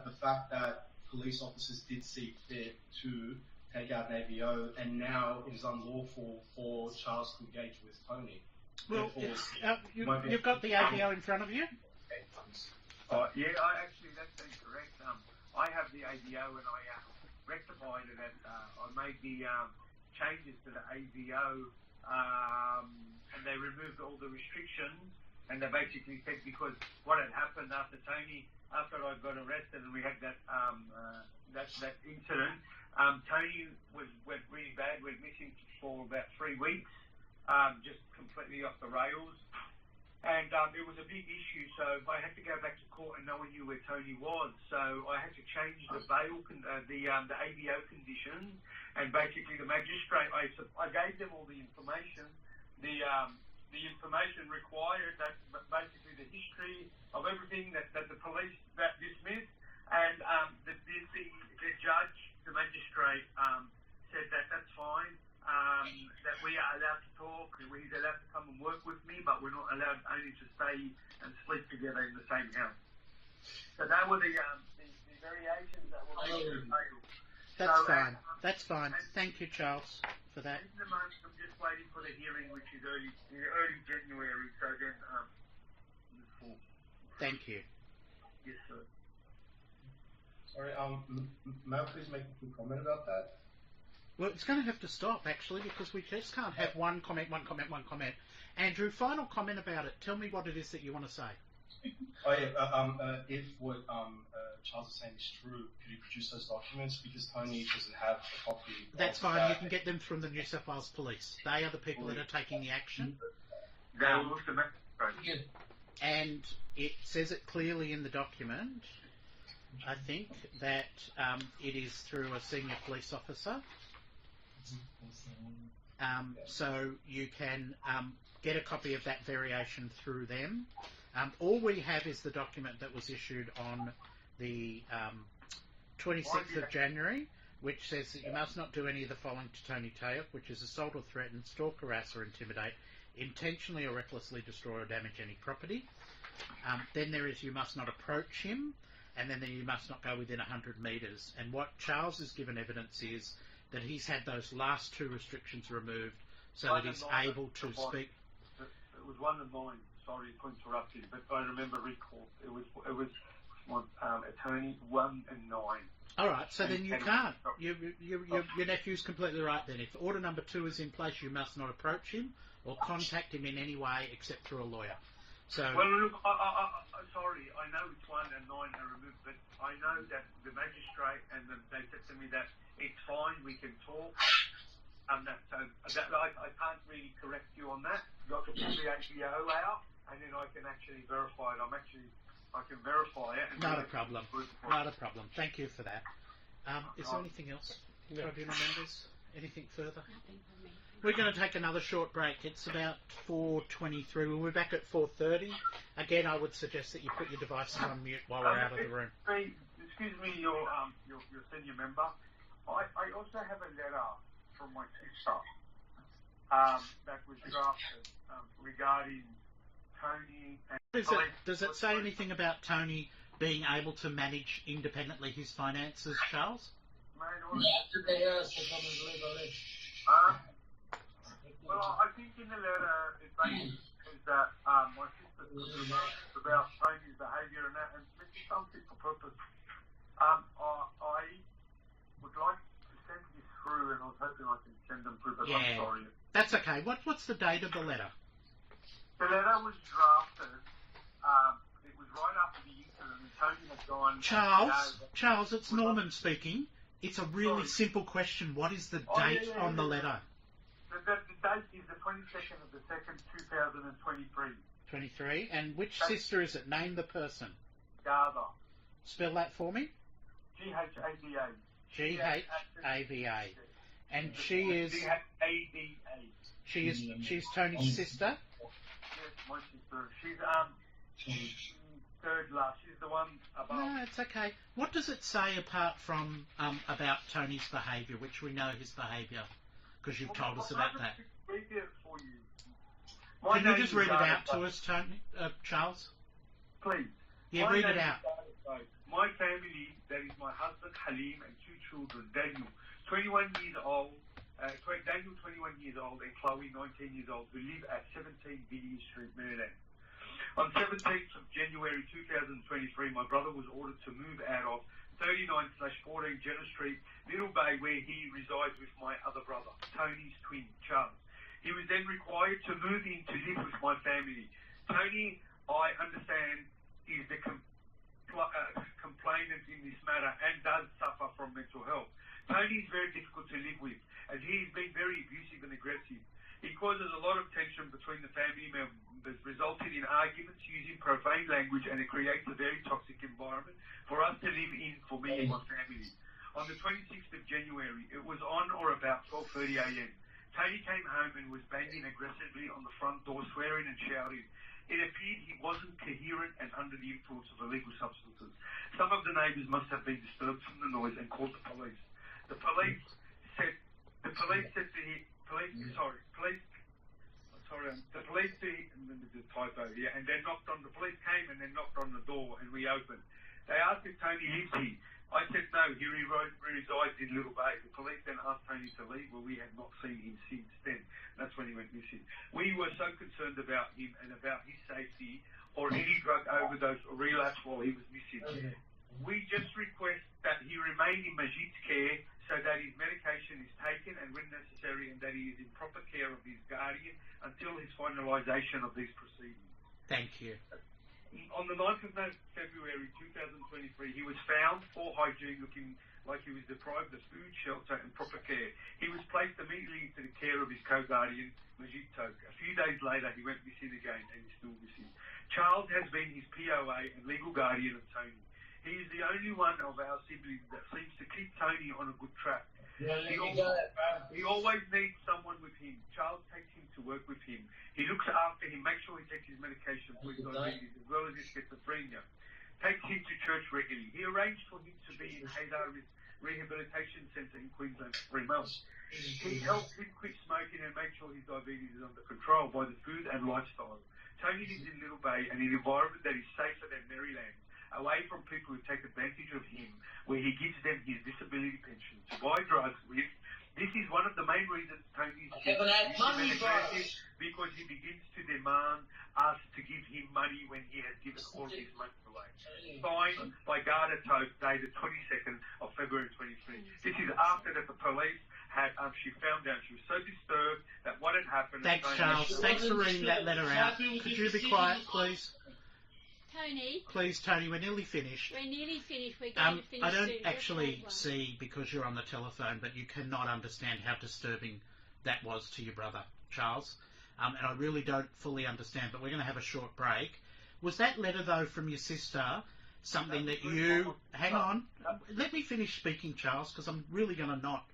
The fact that police officers did see fit to take out an AVO, and now it is unlawful for Charles to engage with Tony. Well, you've got the AVO in front of you? That's incorrect. I have the AVO and I rectified it. I made the changes to the AVO and they removed all the restrictions, and they basically said because what had happened after I got arrested and we had that incident, Tony went really bad. Went missing for about 3 weeks. Just completely off the rails, and it was a big issue. So I had to go back to court, and no one knew where Tony was. So I had to change the bail, the ABO conditions, and basically the magistrate. I gave them all the information, the information required, that basically the history of everything that the police that dismissed, and the judge, the magistrate, said that that's fine. That we are allowed to talk, and he's allowed to come and work with me, but we're not allowed only to stay and sleep together in the same house. So that were the variations that were made to the table. That's fine. Thank you, Charles, for that. In the moment, I'm just waiting for the hearing, which is early January. So then, thank you. Yes, sir. Sorry, may I please make a quick comment about that? Well, it's going to have to stop, actually, because we just can't have one comment. Andrew, final comment about it. Tell me what it is that you want to say. If what Charles is saying is true, could you produce those documents? Because Tony doesn't have a copy. That's fine. You can get them from the New South Wales Police. They are the people that are taking the action. And it says it clearly in the document, I think, that it is through a senior police officer. So you can get a copy of that variation through them. All we have is the document that was issued on the 26th of January, which says that you must not do any of the following to Tony Tayuk, which is assault or threaten, stalk, harass or intimidate, intentionally or recklessly destroy or damage any property. Then there is you must not approach him, and then you must not go within 100 metres. And what Charles has given evidence is that he's had those last two restrictions removed so that he's able to speak. It was one of mine. Sorry to interrupt you, but I remember recall. It was attorney 1 and 9. All right, so then you can't. Your nephew's completely right then. If order number 2 is in place, you must not approach him or contact him in any way except through a lawyer. So. Well, look, sorry, I know it's 1 and 9 are removed, but I know that the magistrate and they said to me that it's fine, we can talk. I can't really correct you on that. You got to pull the ABO out, and then I can actually verify it. I can verify it. And not a problem. Not a problem. Thank you for that. Is there anything else, tribunal members? Anything further? Nothing from me. We're going to take another short break. It's about 4:23. We'll be back at 4:30. Again, I would suggest that you put your devices on mute while we're out of the room. Excuse me, your senior member. I also have a letter from my sister that was drafted regarding Tony. And does it say anything about Tony being able to manage independently his finances, Charles? Well, I think in the letter it basically says that my sister about Tony's behaviour and that, and this is something for purpose. I would like to send this through, and I was hoping I can send them through, but I'm sorry. That's okay. What's the date of the letter? The letter was drafted. It was right after the incident, and Tony had gone. Charles, it's Norman speaking. It's a really simple question. What is the date on the letter? The date is the 22nd of the 2nd, 2023. 23. And which sister is it? Name the person. Garza. Spell that for me. G-H-A-D-A. G-H-A-V-A. And she is... G-H-A-D-A. She's Tony's sister? Yes, my sister. She's third last. She's the one above. No, it's okay. What does it say apart from about Tony's behaviour, which we know his behaviour, because you've told us about that? Read it for you. Can you just read it out to us, Tony, Charles? Please. Yeah, read it out. My family, that is my husband Halim and two children, Daniel, 21 years old, Daniel 21 years old and Chloe 19 years old, who live at 17 Gideon Street, Maryland. On 17th of January 2023, my brother was ordered to move out of 39/14 Jenner Street, Little Bay, where he resides with my other brother, Tony's twin, Charles. He was then required to move in to live with my family. Tony, I understand, is the complainant in this matter and does suffer from mental health. Tony is very difficult to live with, as he's been very abusive and aggressive. He causes a lot of tension between the family members, resulting in arguments using profane language, and it creates a very toxic environment for us to live in, for me and my family. On the 26th of January, it was on or about 12:30 a.m. Tony came home and was banging aggressively on the front door, swearing and shouting. It appeared he wasn't coherent and under the influence of illegal substances. Some of the neighbours must have been disturbed from the noise and called the police. The police said to him, and then the police came and then knocked on the door, and we opened. They asked if Tony lives here. I said no, he resides in Little Bay. The police then asked Tony to leave, but we had not seen him since then. That's when he went missing. We were so concerned about him and about his safety, or any drug overdose or relapse while he was missing. We just request that he remain in Majid's care, so that his medication is taken and when necessary, and that he is in proper care of his guardian until his finalisation of these proceedings. Thank you. On the 9th of February 2023, he was found for hygiene, looking like he was deprived of food, shelter and proper care. He was placed immediately into the care of his co-guardian, Majid Toke. A few days later, he went missing again and is still missing. Charles has been his POA and legal guardian of Tony. He is the only one of our siblings that seems to keep Tony on a good track. He always needs someone with him. Charles takes him to work with him. He looks after him, makes sure he takes his medication for his diabetes as well as his schizophrenia. Takes him to church regularly. He arranged for him to be in Haydar Rehabilitation Centre in Queensland for 3 months. He helped him quit smoking and make sure his diabetes is under control by the food and lifestyle. Tony lives in Little Bay, an environment that is safer than Maryland, away from people who take advantage of him, where he gives them his disability pension to buy drugs with. This is one of the main reasons Tony is aggressive, because he begins to demand us to give him money when he has given all his money away. Signed by Garda Toke, dated 22nd of February 23. This is after that the police had, she found out she was so disturbed that what had happened... Thanks, Charles. Thanks for reading that letter out. Could you be quiet, please? Tony. Please, Tony, we're nearly finished. We're nearly finished. We're going to finish I don't soon. actually see, because you're on the telephone, but you cannot understand how disturbing that was to your brother, Charles. And I really don't fully understand, but we're going to have a short break. Was that letter, though, from your sister something that you... Hang on. Let me finish speaking, Charles, because I'm really going to not...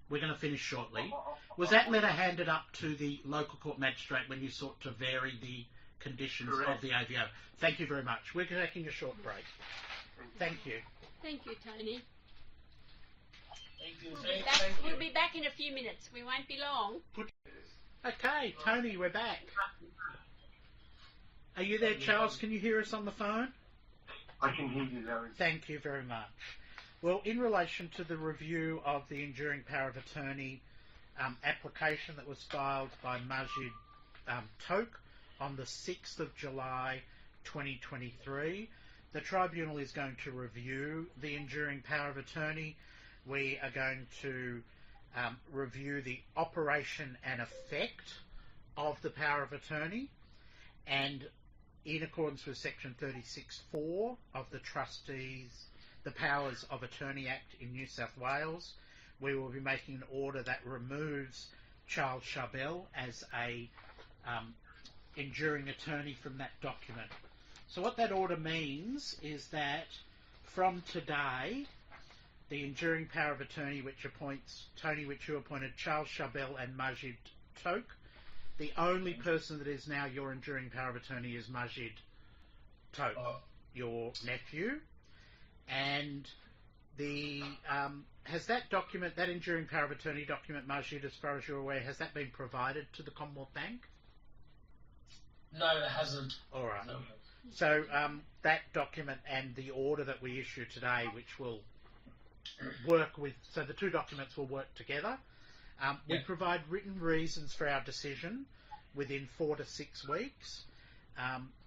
We're going to finish shortly. Was that letter handed up to the local court magistrate when you sought to vary the conditions of the AVO? Thank you very much. We're taking a short break. Thank you. Thank you, Tony. Thank you. We'll be back in a few minutes. We won't be long. Okay, Tony, we're back. Are you there, Charles? Can you hear us on the phone? I can hear you, Larry. Thank you very much. Well, in relation to the review of the enduring power of attorney application that was filed by Majid Toke on the 6th of July 2023. The tribunal is going to review the enduring power of attorney. We are going to review the operation and effect of the power of attorney, and in accordance with section 36(4) of the the Powers of Attorney Act in New South Wales, we will be making an order that removes Charles Charbel as a enduring attorney from that document. So what that order means is that from today, the enduring power of attorney which appoints Tony Wichu appointed Charles Charbel and Majid Toke. The only person that is now your enduring power of attorney is Majid Toke, your nephew. And the has that document, that enduring power of attorney document, Majid, as far as you're aware, has that been provided to the Commonwealth Bank? No, it hasn't. All right. No. So that document and the order that we issue today, which will work with, so the two documents will work together. We provide written reasons for our decision within 4 to 6 weeks,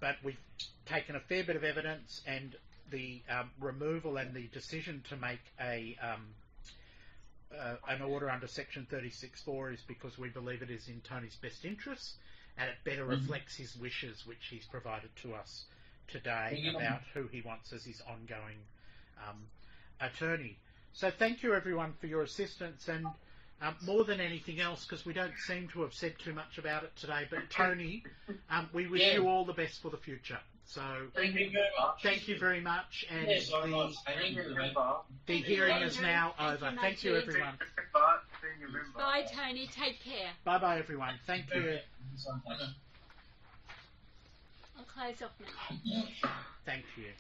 but we've taken a fair bit of evidence, and the removal and the decision to make an order under section 36(4) is because we believe it is in Tony's best interests, and it better reflects his wishes, which he's provided to us today about who he wants as his ongoing attorney. So thank you everyone for your assistance, and more than anything else, because we don't seem to have said too much about it today, but Tony, we wish you all the best for the future. So Thank you very much. thank you very much, and Yes, very much. Thank you. the hearing is now over. Thank you everyone. Bye, Tony. Take care. Bye bye everyone. Thank you. I'll close off now. Thank you.